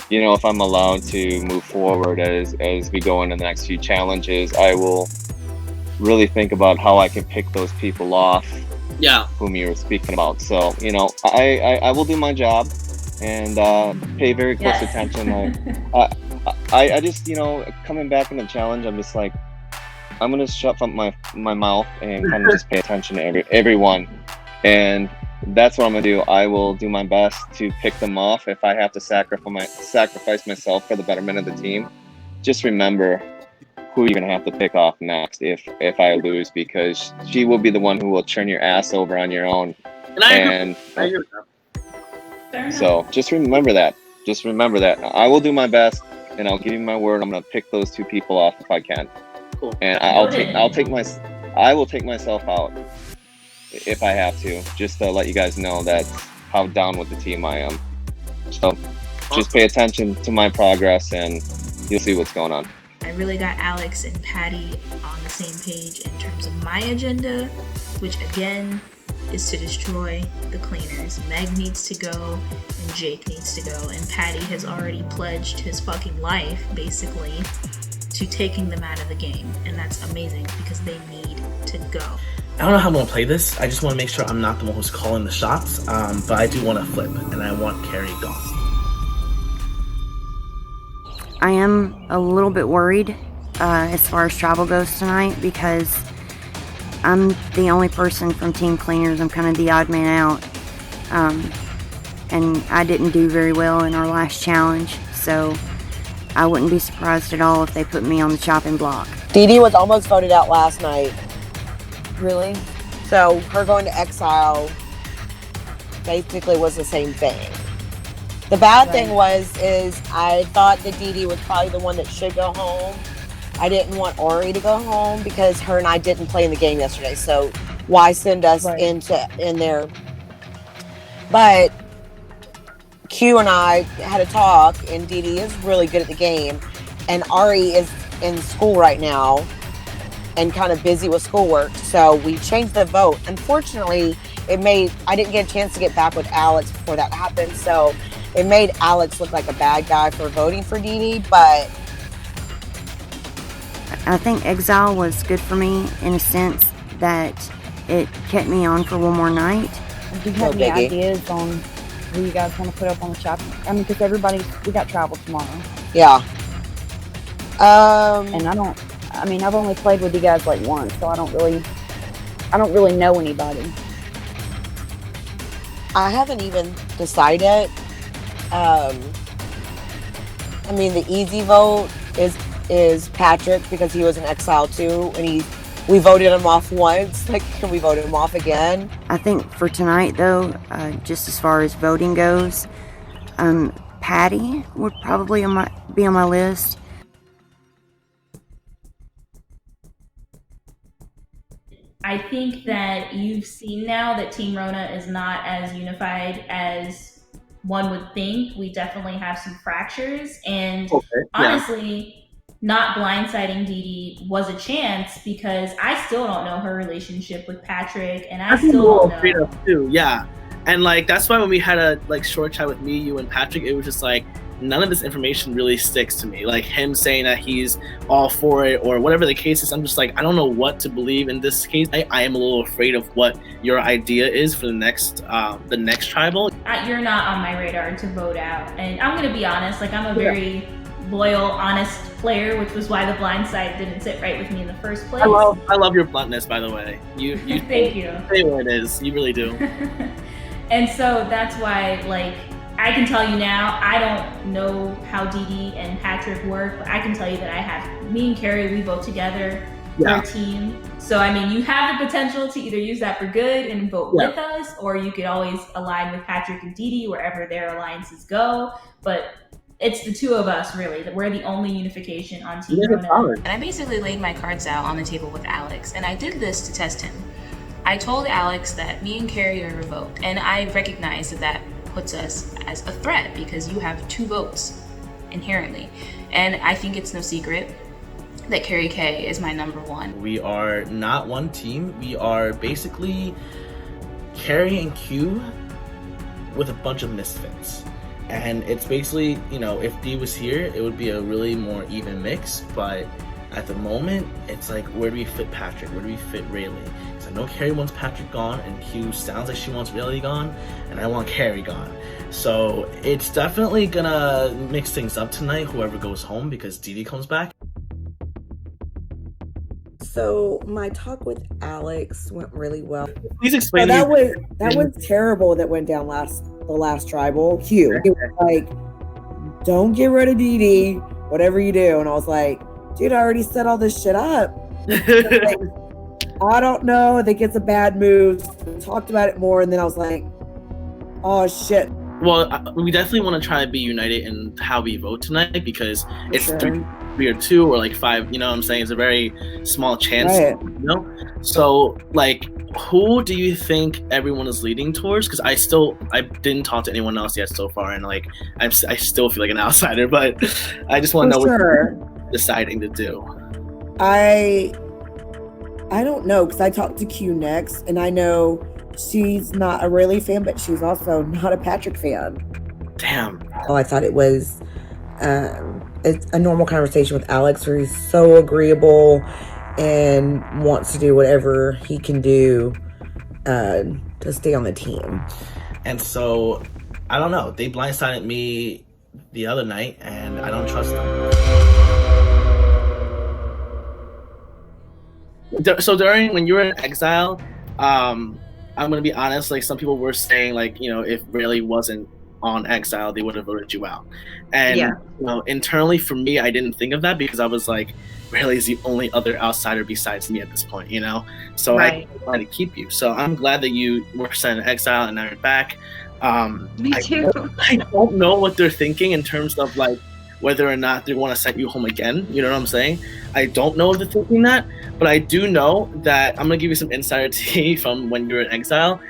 you know, if I'm allowed to move forward as we go into the next few challenges, I will really think about how I can pick those people off. Yeah. Whom you were speaking about. So, you know, I will do my job and pay very close attention. I just, you know, coming back in the challenge, I'm just like, I'm gonna shut up my mouth and kind of just pay attention to everyone. And that's what I'm gonna do. I will do my best to pick them off. If I have to sacrifice myself for the betterment of the team, just remember who you're gonna have to pick off next if I lose, because she will be the one who will turn your ass over on your own. And I agree with that. So just remember that. Just remember that. I will do my best, and I'll give you my word. I'm gonna pick those two people off if I can. Cool. And I will take myself out if I have to, just to let you guys know that's how down with the team I am. So just pay attention to my progress and you'll see what's going on. I really got Alex and Patty on the same page in terms of my agenda, which again is to destroy the cleaners. Meg needs to go and Jake needs to go, and Patty has already pledged his fucking life, basically, to taking them out of the game, and that's amazing because they need to go. I don't know how I'm gonna play this. I just want to make sure I'm not the one who's calling the shots, but I do want to flip, and I want Carrie gone. I am a little bit worried as far as travel goes tonight because I'm the only person from Team Cleaners. I'm kind of the odd man out. And I didn't do very well in our last challenge, so I wouldn't be surprised at all if they put me on the chopping block. Dee Dee was almost voted out last night. Really? So her going to exile basically was the same thing. The bad thing is I thought that Dee Dee was probably the one that should go home. I didn't want Ori to go home because her and I didn't play in the game yesterday. So why send us in there? But Q and I had a talk, and Dee Dee is really good at the game, and Ari is in school right now and kind of busy with schoolwork. So we changed the vote. Unfortunately, I didn't get a chance to get back with Alex before that happened. So it made Alex look like a bad guy for voting for Dee Dee, but I think exile was good for me in a sense that it kept me on for one more night. Do you have any ideas on who you guys want to put up on the chopping? I mean, because we got travel tomorrow. Yeah. And I've only played with you guys like once, so I don't really know anybody. I haven't even decided. The easy vote is Patrick because he was in exile too, and we voted him off once. Like, can we vote him off again? I think for tonight, though, just as far as voting goes, Patty would probably be on my list. I think that you've seen now that Team Rona is not as unified as one would think. We definitely have some fractures, and honestly, not blindsiding Dee Dee was a chance because I still don't know her relationship with Patrick, and I still don't know. Too, yeah. And that's why when we had a short chat with me, you, and Patrick, it was just none of this information really sticks to me. Like him saying that he's all for it or whatever the case is, I'm just I don't know what to believe in this case. I am a little afraid of what your idea is for the next tribal. You're not on my radar to vote out, and I'm gonna be honest. I'm a very loyal, honest player, which was why the blind side didn't sit right with me in the first place. I love your bluntness, by the way. You Thank you. Say what it is. You really do. And so that's why, I can tell you now, I don't know how Dee Dee and Patrick work, but I can tell you that me and Carrie, we vote together. We're a team. So, you have the potential to either use that for good and vote with us, or you could always align with Patrick and Dee Dee wherever their alliances go. But it's the two of us, really, that we're the only unification on Team Rona. And I basically laid my cards out on the table with Alex, and I did this to test him. I told Alex that me and Carrie are revoked, and I recognize that puts us as a threat because you have 2 votes inherently. And I think it's no secret that Carrie K is my number 1. We are not one team. We are basically Carrie and Q with a bunch of misfits. And it's basically, if Dee was here, it would be a really more even mix. But at the moment, it's where do we fit Patrick? Where do we fit Rayleigh? Because I know Carrie wants Patrick gone, and Q sounds like she wants Rayleigh gone, and I want Carrie gone. So it's definitely gonna mix things up tonight, whoever goes home, because Dee Dee comes back. So my talk with Alex went really well. Please explain. So that was terrible that went down the last tribal. Q. He was don't get rid of Dee Dee, whatever you do. And I was like, dude, I already set all this shit up. I don't know. I think it's a bad move. We talked about it more, and then I was like, oh shit. Well, we definitely want to try to be united in how we vote tonight because it's 3 or 2 or 5. You know what I'm saying? It's a very small chance. Right. So who do you think everyone is leading towards? Because I didn't talk to anyone else yet so far, and like I still feel like an outsider, but I just want to know what you're deciding to do. I don't know, because I talked to Q next, and I know she's not a Rayleigh fan, but she's also not a Patrick fan. Damn. Oh, I thought it was it's a normal conversation with Alex, where he's so agreeable and wants to do whatever he can do to stay on the team. And so, I don't know. They blindsided me the other night, and I don't trust them. So when you were in exile, I'm gonna be honest. Like, some people were saying, like, you know, if Rayleigh wasn't on exile, they would have voted you out. And Yeah. you know, internally for me, I didn't think of that, because I was like, Rayleigh's the only other outsider besides me at this point, you know. So Right. I wanted to keep you. So I'm glad that you were sent in exile and now you're back. Me too. I don't know what they're thinking in terms of like whether or not they want to send you home again. You know what I'm saying? I don't know if they're thinking that, but I do know that I'm gonna give you some insider tea from when you were in exile.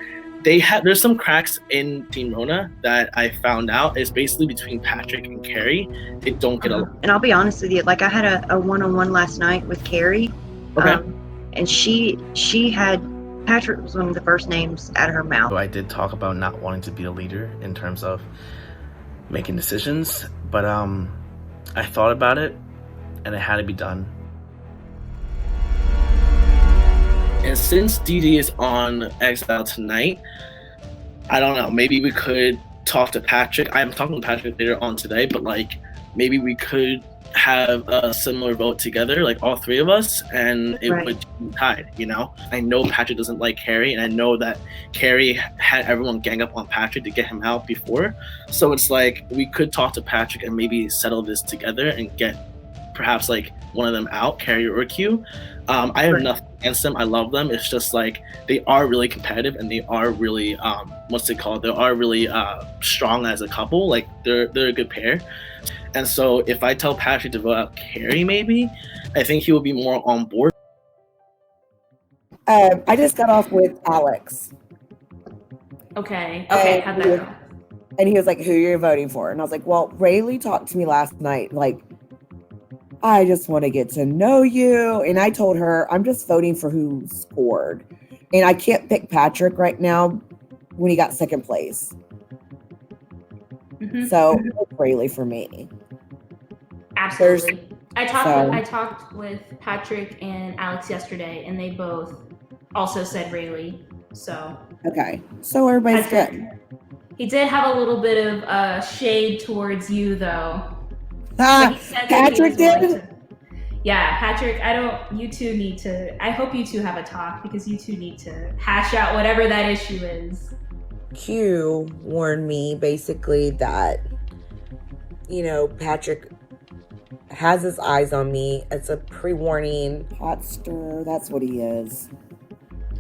There's some cracks in Team Rona that I found out is basically between Patrick and Carrie. They don't get along. And I'll be honest with you, like I had a one-on-one last night with Carrie, Okay. and she had Patrick was one of the first names out of her mouth. So I did talk about not wanting to be a leader in terms of making decisions, but I thought about it, and it had to be done. And since DD is on exile tonight, I don't know, maybe we could talk to Patrick. I'm talking to Patrick later on today, but like maybe we could have a similar vote together, like all three of us, and it Right. would be tied, you know? I know Patrick doesn't like Carrie, and I know that Carrie had everyone gang up on Patrick to get him out before. So it's like we could talk to Patrick and maybe settle this together and get perhaps like one of them out, Carrie or Q. I have nothing against them. I love them. It's just like they are really competitive, and they are really what's it called? They are really strong as a couple. Like they're a good pair. And so if I tell Patrick to vote out Carrie, maybe I think he will be more on board. I just got off with Alex. Okay. And How'd he that was- go? And he was like, "Who you're voting for?" And I was like, "Well, Rayleigh talked to me last night. Like, I just want to get to know you." And I told her, I'm just voting for who scored. And I can't pick Patrick right now when he got second place. So it's Rayleigh for me. Absolutely. I so- talked with Patrick and Alex yesterday, and they both also said Rayleigh. So Okay. So everybody's good. he did have a little bit of shade towards you, though. Ah, But he said that he Patrick was willing did? to- Yeah, Patrick, you two need to, I hope you two have a talk, because you two need to hash out whatever that issue is. Q warned me basically that, you know, Patrick has his eyes on me. It's a pre-warning. Hot stir. That's what he is.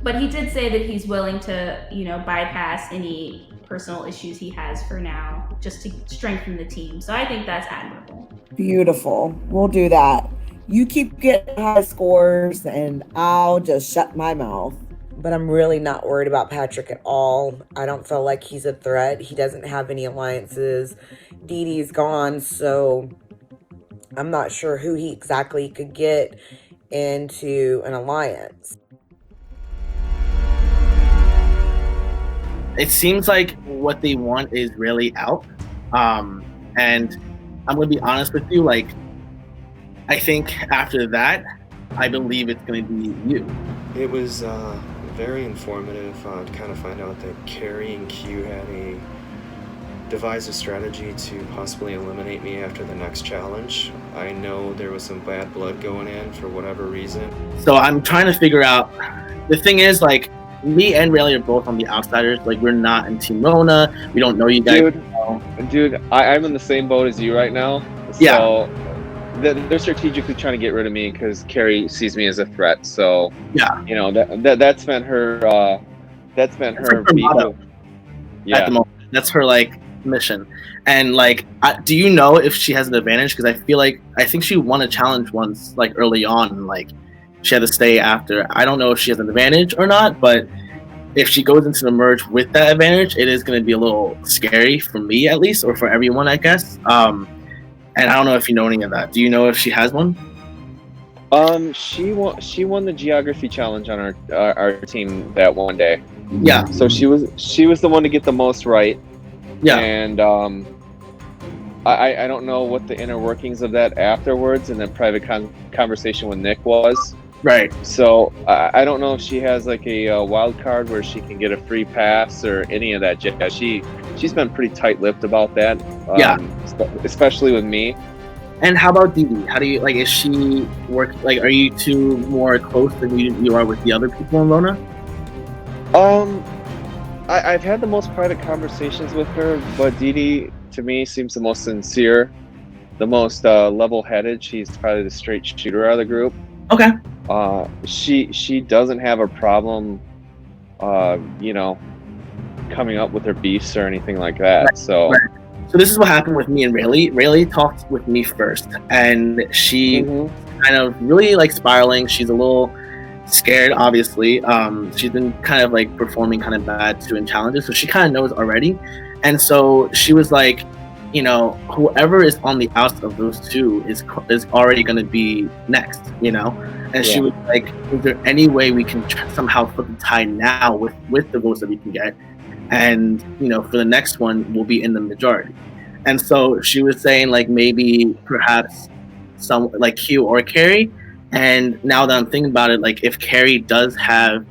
But he did say that he's willing to, bypass any personal issues he has for now, just to strengthen the team. So I think that's admirable. Beautiful. We'll do that. You keep getting high scores and I'll just shut my mouth. But I'm really not worried about Patrick at all. I don't feel like he's a threat. He doesn't have any alliances. Dee Dee's gone, so I'm not sure who he exactly could get into an alliance. It seems like what they want is really out. And I'm going to be honest with you, like, I think after that, I believe it's going to be you. It was very informative to kind of find out that Carrie and Q had devised a strategy to possibly eliminate me after the next challenge. I know there was some bad blood going in for whatever reason. So I'm trying to figure out, the thing is, like, me and Rayleigh are both on the outsiders. Like, we're not in Team Rona. We don't know you guys. Dude, I'm in the same boat as you right now. So they're strategically trying to get rid of me because Carrie sees me as a threat. So that's been her. That's been her motto. At the moment, that's her like mission. And like, do you know if she has an advantage? Because I think she won a challenge once, like early on, and like she had to stay after. I don't know if she has an advantage or not, but if she goes into the merge with that advantage, it is going to be a little scary for me, at least, or for everyone, I guess. And I don't know if you know any of that. Do you know if she has one? She won the geography challenge on our team that one day. Yeah. So she was the one to get the most right. Yeah. And I don't know what the inner workings of that afterwards and the private conversation with Nick was. Right. So I don't know if she has like a wild card where she can get a free pass or any of that. Yeah, she's been pretty tight-lipped about that. Yeah. Especially with me. And how about Dee Dee? How do you, like, is she are you two more close than you are with the other people in Rona? I've had the most private conversations with her, but Dee Dee, to me, seems the most sincere, the most level-headed. She's probably the straight shooter out of the group. Okay. She doesn't have a problem, coming up with her beefs or anything like that. Right. So. Right. So this is what happened with me and Rayleigh. Rayleigh talked with me first, and she kind of really like spiraling. She's a little scared, obviously. She's been kind of like performing kind of bad in challenges, so she kind of knows already. And so she was like, whoever is on the outs of those two is already going to be next, And she was like, is there any way we can somehow flip the tide now with the votes that we can get? And, for the next one, we'll be in the majority. And so she was saying, like, maybe perhaps some, like, Q or Carrie. And now that I'm thinking about it, like, if Carrie does have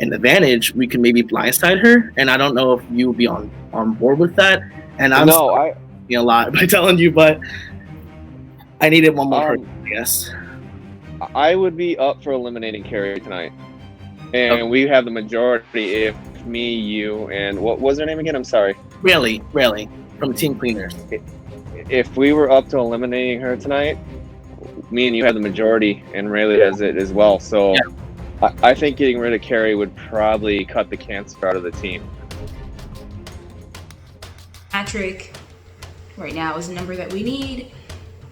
an advantage, we can maybe blindside her. And I don't know if you would be on board with that. And I'm a lot by telling you, but I needed one more person, I guess. I would be up for eliminating Carrie tonight. And we have the majority if me, you, and what was her name again? I'm sorry. Rayleigh from Team Cleaners. If we were up to eliminating her tonight, me and you have the majority, and Rayleigh has it as well. So I think getting rid of Carrie would probably cut the cancer out of the team. Patrick right now is the number that we need,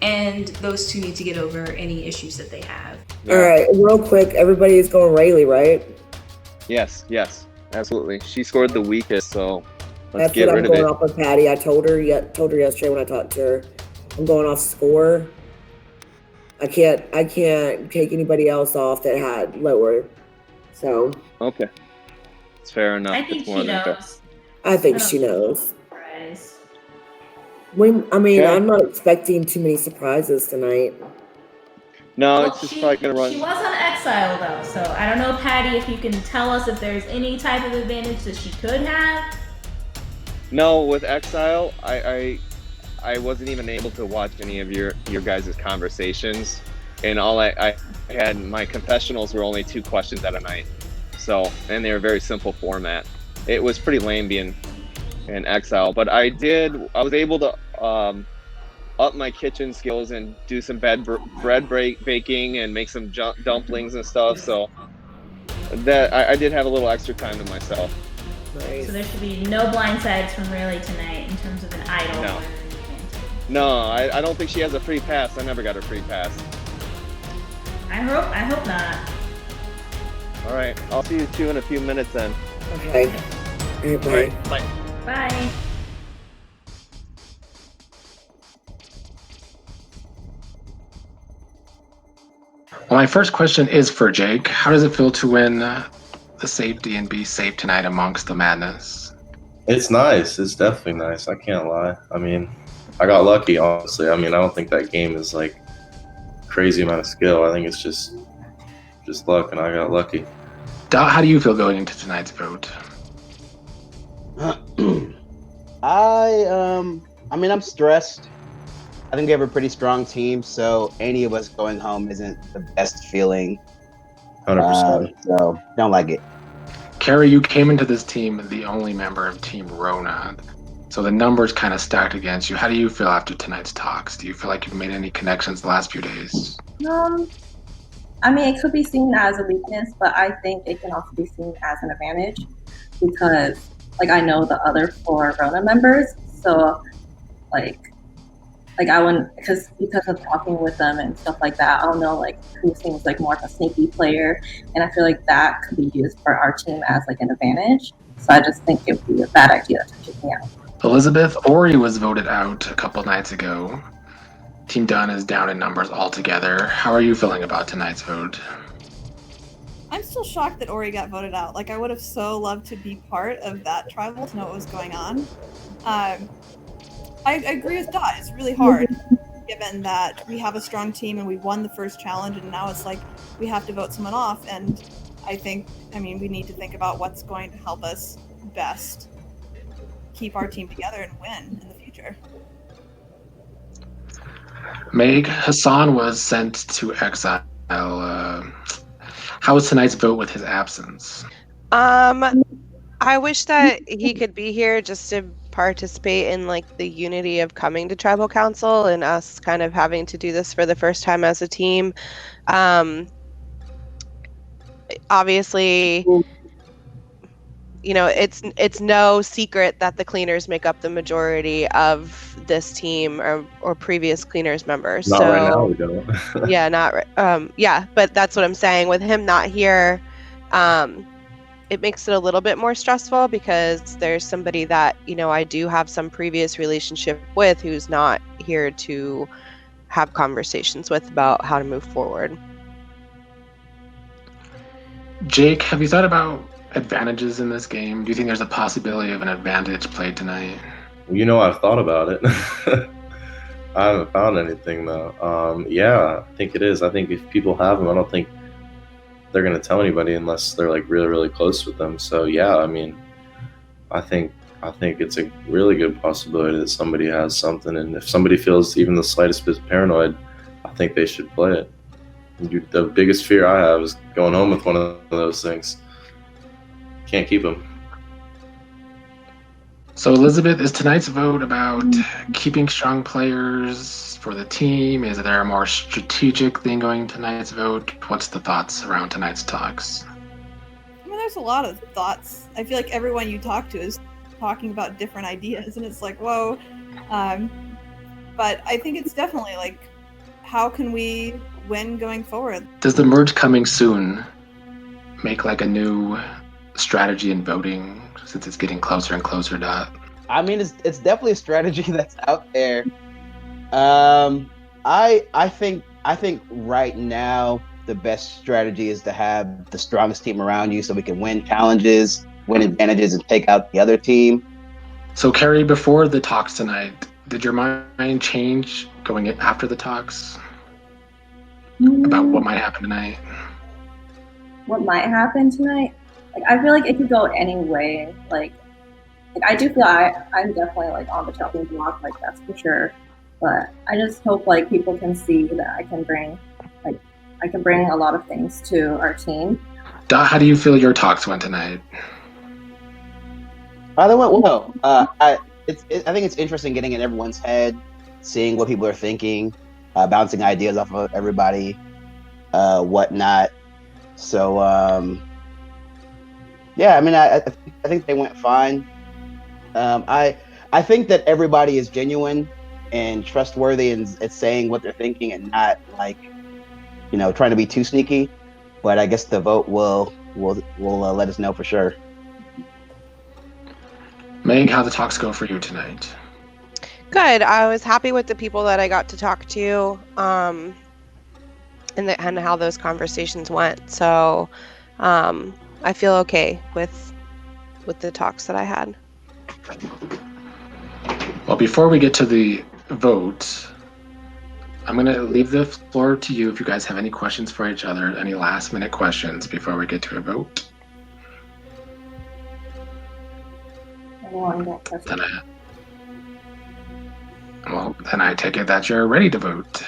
and those two need to get over any issues that they have. All right, real quick, everybody is going Rayleigh, right? Yes, absolutely. She scored the weakest, so let's That's get what rid I'm of going it. off with Patty. I told her yesterday when I talked to her. I'm going off score. I can't take anybody else off that had lower. So Okay, it's fair enough. I think It's more she than fair. knows. I think she knows. Surprise. I'm not expecting too many surprises tonight. No, it's just probably gonna run. She was on exile though, so I don't know, Patty, if you can tell us if there's any type of advantage that she could have. No, with Exile, I wasn't even able to watch any of your guys' conversations, and all I had, my confessionals were only 2 questions at a night, so, and they were very simple format. It was pretty lame being in Exile, but I was able to up my kitchen skills and do some bread baking and make some dumplings and stuff, so that I did have a little extra time to myself. Nice. So there should be no blindsides from Rayleigh tonight in terms of an idol. No. No, I don't think she has a free pass. I never got a free pass. I hope not. All right, I'll see you 2 in a few minutes then. Okay. All right, bye. Bye. Bye. Well, my first question is for Jake. How does it feel to win the safety and be safe tonight amongst the madness? It's nice. It's definitely nice. I can't lie. I mean, I got lucky, honestly. I mean, I don't think that game is like crazy amount of skill. I think it's just luck, and I got lucky. Dot, how do you feel going into tonight's vote? I'm stressed. I think we have a pretty strong team, so any of us going home isn't the best feeling. 100%. So don't like it. Carrie, you came into this team the only member of Team Rona, so the numbers kind of stacked against you. How do you feel after tonight's talks? Do you feel like you've made any connections the last few days? It could be seen as a weakness, but I think it can also be seen as an advantage because, I know the other 4 Rona members, so, like I wouldn't because of talking with them and stuff like that. I'll know like who seems like more of a sneaky player, and I feel like that could be used for our team as like an advantage. So I just think it would be a bad idea to kick me out. Elizabeth, Ori was voted out a couple nights ago. Team Dunn is down in numbers altogether. How are you feeling about tonight's vote? I'm still shocked that Ori got voted out. Like, I would have so loved to be part of that tribal to know what was going on. I agree with Dot. It's really hard, given that we have a strong team and we won the first challenge, and now it's like we have to vote someone off. And I mean, we need to think about what's going to help us best keep our team together and win in the future. Meg, Hassan was sent to exile. How was tonight's vote with his absence? I wish that he could be here just to participate in like the unity of coming to tribal council and us kind of having to do this for the first time as a team. Obviously, you know, it's no secret that the cleaners make up the majority of this team or previous cleaners members. Not so right now, we don't. yeah, not right. Yeah, but that's what I'm saying. With him not here, it makes it a little bit more stressful because there's somebody that, you know, I do have some previous relationship with who's not here to have conversations with about how to move forward. Jake, have you thought about advantages in this game? Do you think there's a possibility of an advantage played tonight? You know, I've thought about it. I haven't found anything though. Yeah, I think it is. I think if people have them, I don't think they're gonna tell anybody unless they're like really, really close with them. So yeah, I mean, I think it's a really good possibility that somebody has something, and if somebody feels even the slightest bit paranoid, I think they should play it. The biggest fear I have is going home with one of those things. Can't keep them. So Elizabeth, is tonight's vote about keeping strong players for the team? Is there a more strategic thing going tonight's vote? What's the thoughts around tonight's talks? I mean, there's a lot of thoughts. I feel like everyone you talk to is talking about different ideas, and it's like, whoa. But I think it's definitely like, how can we win going forward? Does the merge coming soon make like a new strategy in voting since it's getting closer and closer, Dot? I mean, it's definitely a strategy that's out there. I think right now the best strategy is to have the strongest team around you so we can win challenges, win advantages, and take out the other team. So Carrie, before the talks tonight, did your mind change going in after the talks about what might happen tonight? What might happen tonight? Like, I feel like it could go any way. Like I do feel I'm definitely like on the chopping block, like that's for sure. But I just hope like people can see that I can bring a lot of things to our team. Dot, how do you feel your talks went tonight? They went well. I think it's interesting getting in everyone's head, seeing what people are thinking, bouncing ideas off of everybody, whatnot. So yeah, I mean, I think they went fine. I think that everybody is genuine and trustworthy and saying what they're thinking and not like, you know, trying to be too sneaky. But I guess the vote will let us know for sure. Meg, how the talks go for you tonight? Good. I was happy with the people that I got to talk to, and how those conversations went. So, I feel okay with the talks that I had. Well, before we get to the vote, I'm going to leave the floor to you if you guys have any questions for each other, any last minute questions before we get to a vote. Then I take it that you're ready to vote.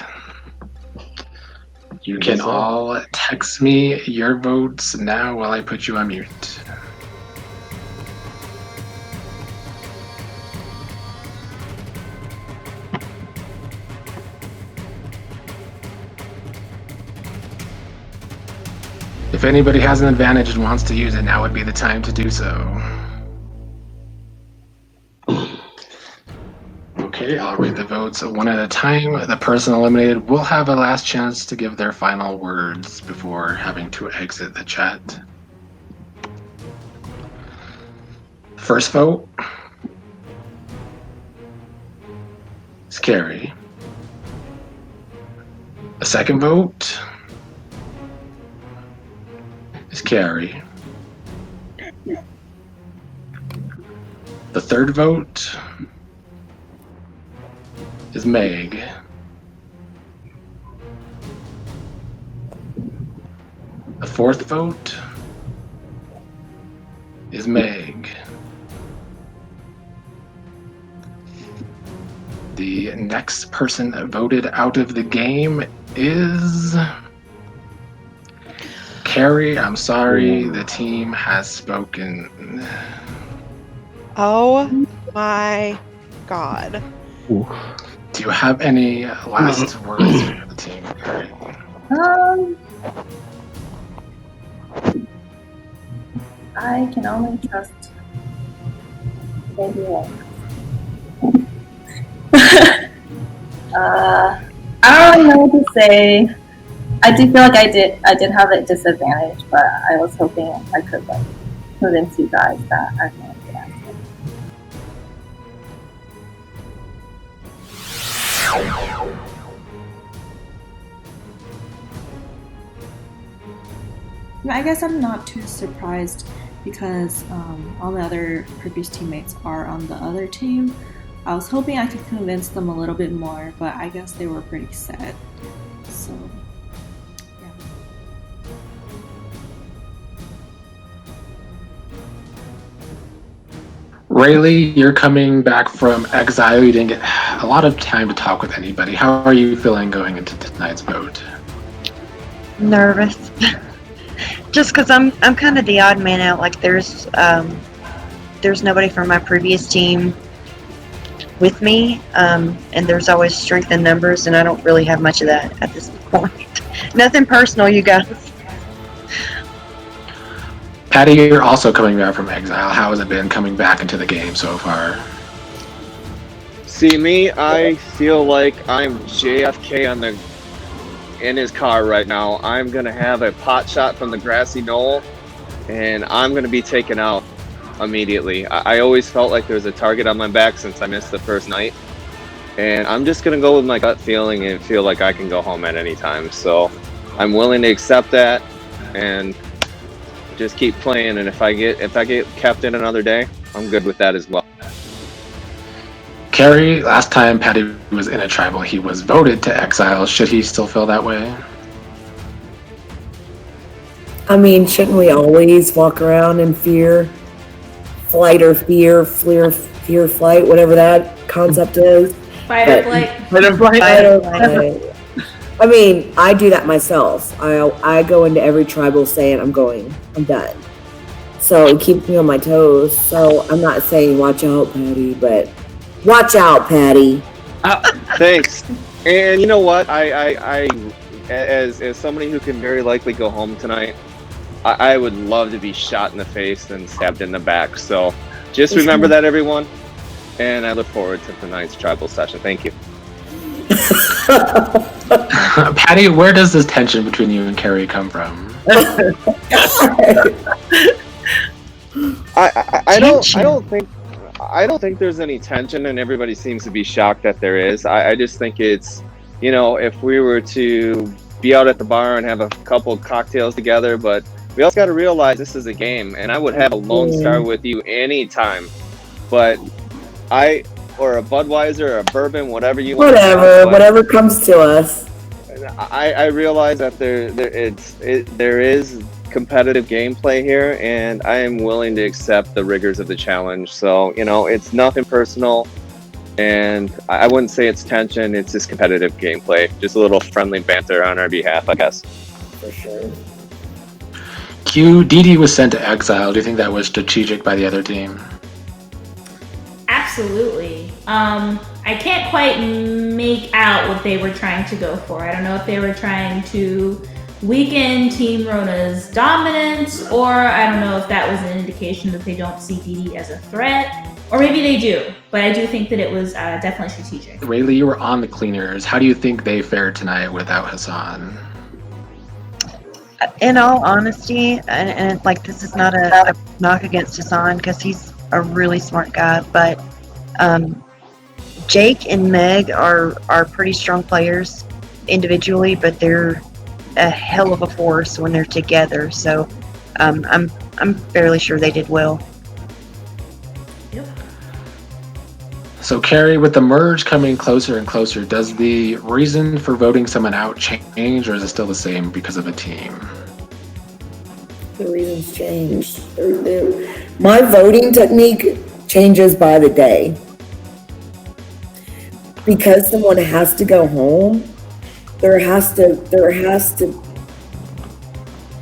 You can all text me your votes now while I put you on mute. If anybody has an advantage and wants to use it, now would be the time to do so. Okay. Okay, I'll read the votes one at a time. The person eliminated will have a last chance to give their final words before having to exit the chat. First vote is Carrie. The second vote is Carrie. The third vote is Meg. The fourth vote is Meg. The next person voted out of the game is Carrie. I'm sorry, the team has spoken. Oh my god. Do you have any last words for the team, Carrie? I can only trust baby Alex. I don't really know what to say. I do feel like I did have a disadvantage, but I was hoping I could like convince you guys that I'm not a good answer. I guess I'm not too surprised because all the other previous teammates are on the other team. I was hoping I could convince them a little bit more, but I guess they were pretty set. So, yeah. Rayleigh, you're coming back from exile. You didn't get a lot of time to talk with anybody. How are you feeling going into tonight's vote? Nervous. Just because I'm kind of the odd man out. Like there's nobody from my previous team with me, and there's always strength in numbers, and I don't really have much of that at this point. Nothing personal, you guys. Patty, you're also coming back from exile. How has it been coming back into the game so far? See me, I feel like I'm JFK in his car right now. I'm gonna have a pot shot from the grassy knoll, and I'm gonna be taken out immediately. I always felt like there was a target on my back since I missed the first night, and I'm just gonna go with my gut feeling and feel like I can go home at any time. So I'm willing to accept that and just keep playing. And if I get kept in another day, I'm good with that as well. Carrie, last time Patty was in a tribal, he was voted to exile. Should he still feel that way? I mean, shouldn't we always walk around in fear? Flight or fear, flight, whatever that concept is. Fight or flight. Fight or flight. I mean, I do that myself. I go into every tribal saying I'm done. So it keeps me on my toes. So I'm not saying watch out, Patty, but watch out, Patty. Thanks. And you know what? I as somebody who can very likely go home tonight, I would love to be shot in the face and stabbed in the back. So just remember that, everyone. And I look forward to tonight's tribal session. Thank you. Patty, where does this tension between you and Carrie come from? I don't think there's any tension, and everybody seems to be shocked that there is. I just think it's, if we were to be out at the bar and have a couple cocktails together, but we also got to realize this is a game, and I would have a Lone Star with you anytime, but or a Budweiser or a bourbon, whatever you want. Whatever comes to us. I realize that there is competitive gameplay here, and I am willing to accept the rigors of the challenge. So, it's nothing personal, and I wouldn't say it's tension, it's just competitive gameplay. Just a little friendly banter on our behalf, I guess. For sure. Q, DD was sent to exile. Do you think that was strategic by the other team? Absolutely. I can't quite make out what they were trying to go for. I don't know if they were trying to weaken Team Rona's dominance, or I don't know if that was an indication that they don't see Dee Dee as a threat, or maybe they do, but I do think that it was definitely strategic. Rayleigh, you were on the cleaners. How do you think they fared tonight without Hassan? In all honesty, and like this is not a knock against Hassan because he's a really smart guy, but Jake and Meg are pretty strong players individually, but they're a hell of a force when they're together. So I'm fairly sure they did well. So, Carrie, with the merge coming closer and closer, does the reason for voting someone out change, or is it still the same because of a team? The reasons change. My voting technique changes by the day. Because someone has to go home, there has to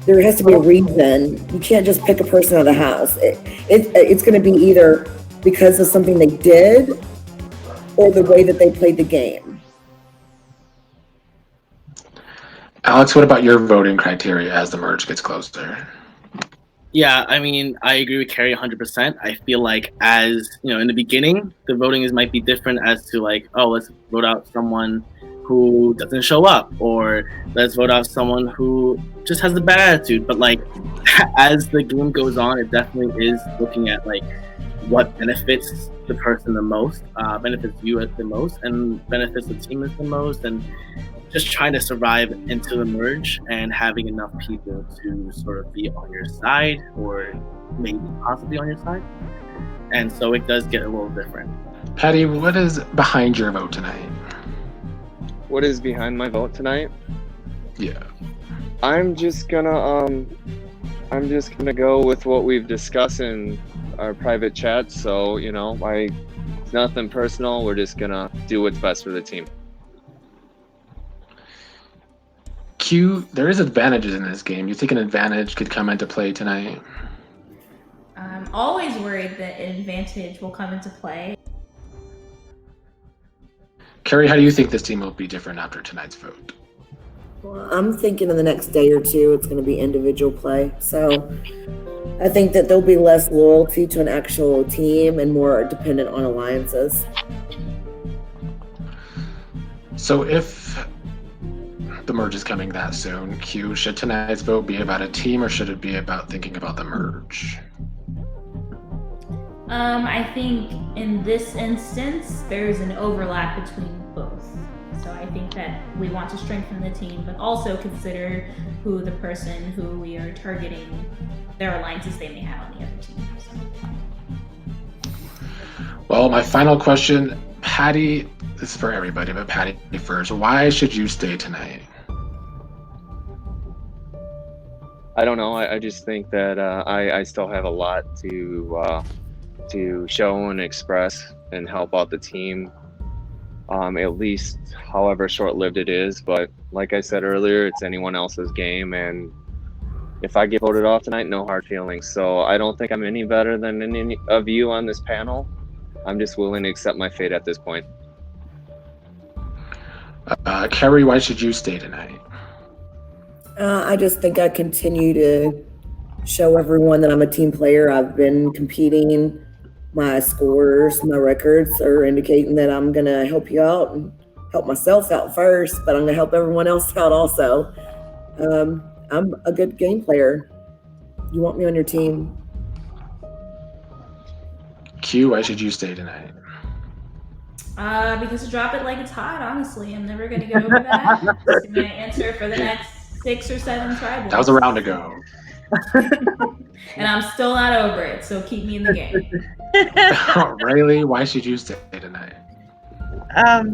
be a reason. You can't just pick a person out of the house. It's going to be either because of something they did or the way that they played the game. Alex, what about your voting criteria as the merge gets closer? Yeah, I mean, I agree with Carrie 100%. I feel like as, in the beginning, the voting might be different as to like, oh, let's vote out someone who doesn't show up, or let's vote out someone who just has a bad attitude. But like, as the game goes on, it definitely is looking at like what benefits the person the most, benefits you at the most, and benefits the team at the most, and just trying to survive into the merge and having enough people to sort of be on your side, or maybe possibly on your side. And so it does get a little different. Patty, what is behind your vote tonight? What is behind my vote tonight? Yeah. I'm just gonna go with what we've discussed in our private chat. So, it's nothing personal. We're just gonna do what's best for the team. Q, there is advantages in this game. You think an advantage could come into play tonight? I'm always worried that an advantage will come into play. Carrie, how do you think this team will be different after tonight's vote? Well, I'm thinking in the next day or two, it's going to be individual play. So I think that there'll be less loyalty to an actual team and more dependent on alliances. So if the merge is coming that soon, Q, should tonight's vote be about a team, or should it be about thinking about the merge? I think in this instance, there's an overlap between both. So I think that we want to strengthen the team, but also consider who the person who we are targeting, their alliances they may have on the other team. So. Well, my final question, Patty, this is for everybody, but Patty first. Why should you stay tonight? I don't know. I just think that I still have a lot to show and express and help out the team, at least however short-lived it is. But like I said earlier, it's anyone else's game, and if I get voted off tonight, no hard feelings. So I don't think I'm any better than any of you on this panel. I'm just willing to accept my fate at this point. Carrie, why should you stay tonight? I just think I continue to show everyone that I'm a team player. I've been competing. My scores, my records are indicating that I'm going to help you out and help myself out first, but I'm going to help everyone else out also. I'm a good game player. You want me on your team. Q, why should you stay tonight? Because to drop it like it's hot, honestly. I'm never going to get over that. It's going to answer for the next 6 or 7 tribals. That was a round ago. And I'm still not over it, so keep me in the game. Rayleigh, why should you stay tonight? At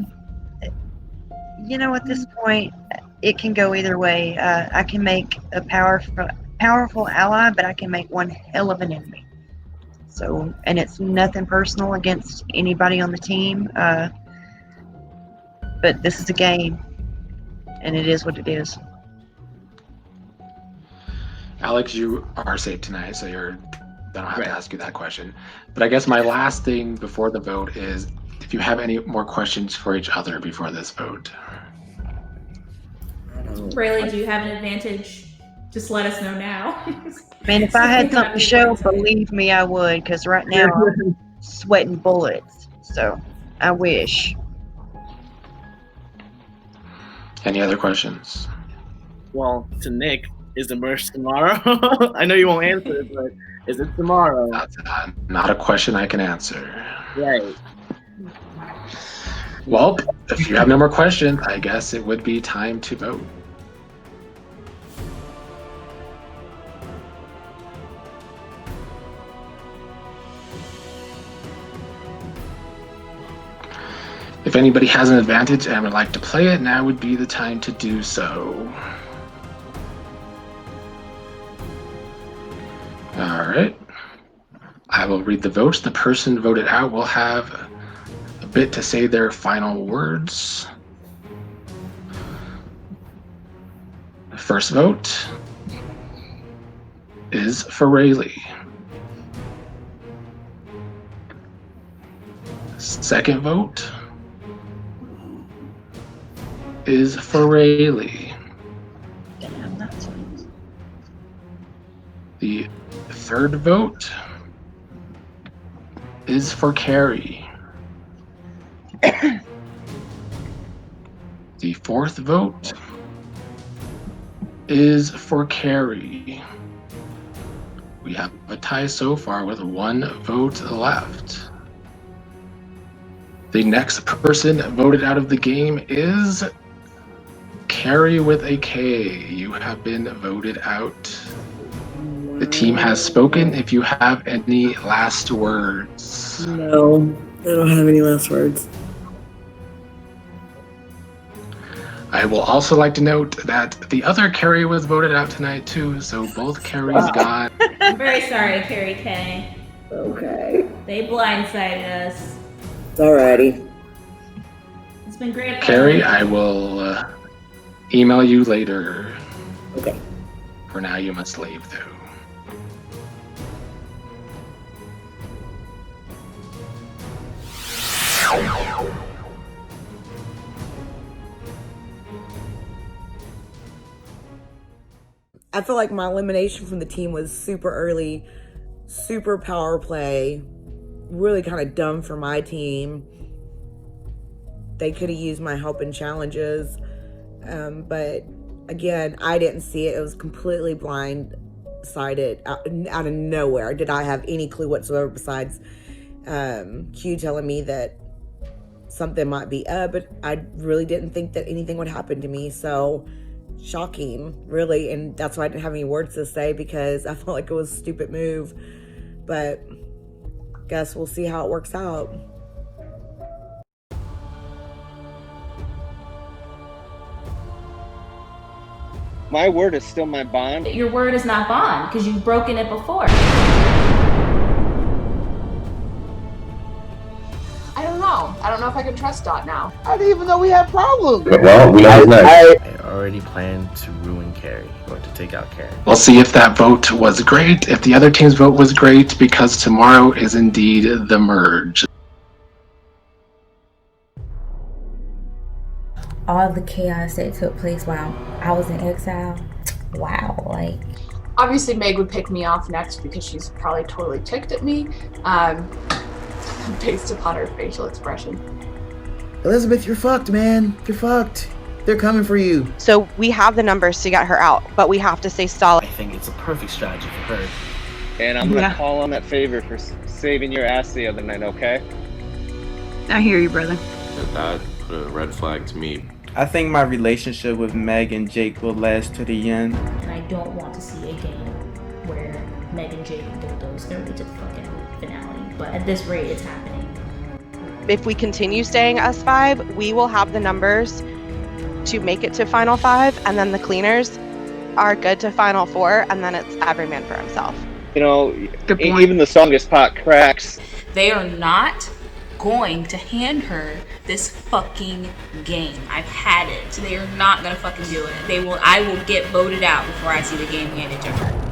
this point, it can go either way. I can make a powerful ally, but I can make one hell of an enemy. So, and it's nothing personal against anybody on the team. But this is a game, and it is what it is. Alex, you are safe tonight, so I don't have to ask you that question. But I guess my last thing before the vote is if you have any more questions for each other before this vote. Rayleigh, do you have an advantage? Just let us know now. Man, if I had something to show, believe me, I would. Because right now I'm sweating bullets. So I wish. Any other questions? Well, to Nick, is the merge tomorrow? I know you won't answer it, but is it tomorrow? That's not a question I can answer. Right. Well, if you have no more questions, I guess it would be time to vote. If anybody has an advantage and would like to play it, now would be the time to do so. All right. I will read the votes. The person voted out will have a bit to say their final words. The first vote is for Rayleigh. Second vote is for Rayleigh. The third vote is for Carrie. The fourth vote is for Carrie. We have a tie so far with one vote left. The next person voted out of the game is Carrie with a K. You have been voted out. The team has spoken. If you have any last words. No, I don't have any last words. I will also like to note that the other Carrie was voted out tonight too, so both Carries gone. I'm very sorry, Carrie K. Okay. They blindsided us. Alrighty. It's been great. Carrie, I will email you later. Okay. For now, you must leave though. I feel like my elimination from the team was super early, super power play, really kind of dumb for my team. They could have used my help in challenges, but again, I didn't see it. It was completely blindsided out of nowhere. Did I have any clue whatsoever besides Q telling me that something might be up, but I really didn't think that anything would happen to me, so shocking, really, and that's why I didn't have any words to say because I felt like it was a stupid move, but guess we'll see how it works out. My word is still my bond. Your word is not bond because you've broken it before. I don't know if I can trust Dot now. I didn't even know we had problems. Well, we know next. I already planned to ruin Carrie, or to take out Carrie. We'll see if that vote was great, if the other team's vote was great, because tomorrow is indeed the merge. All the chaos that took place while I was in exile, wow, like. Obviously, Meg would pick me off next because she's probably totally ticked at me, based upon her facial expression. Elizabeth, you're fucked, man. You're fucked. They're coming for you. So we have the numbers to get her out, but we have to stay solid. I think it's a perfect strategy for her. And I'm gonna call on that favor for saving your ass the other night, okay? I hear you, brother. That put a red flag to me. I think my relationship with Meg and Jake will last to the end. And I don't want to see a game where Meg and Jake bulldoze their way to the fucking finale. But at this rate, it's happening. If we continue staying us 5, we will have the numbers to make it to Final 5, and then the cleaners are good to Final 4, and then it's every man for himself. You know, even the strongest pot cracks. They are not going to hand her this fucking game. I've had it. They are not gonna fucking do it. I will get voted out before I see the game handed to her.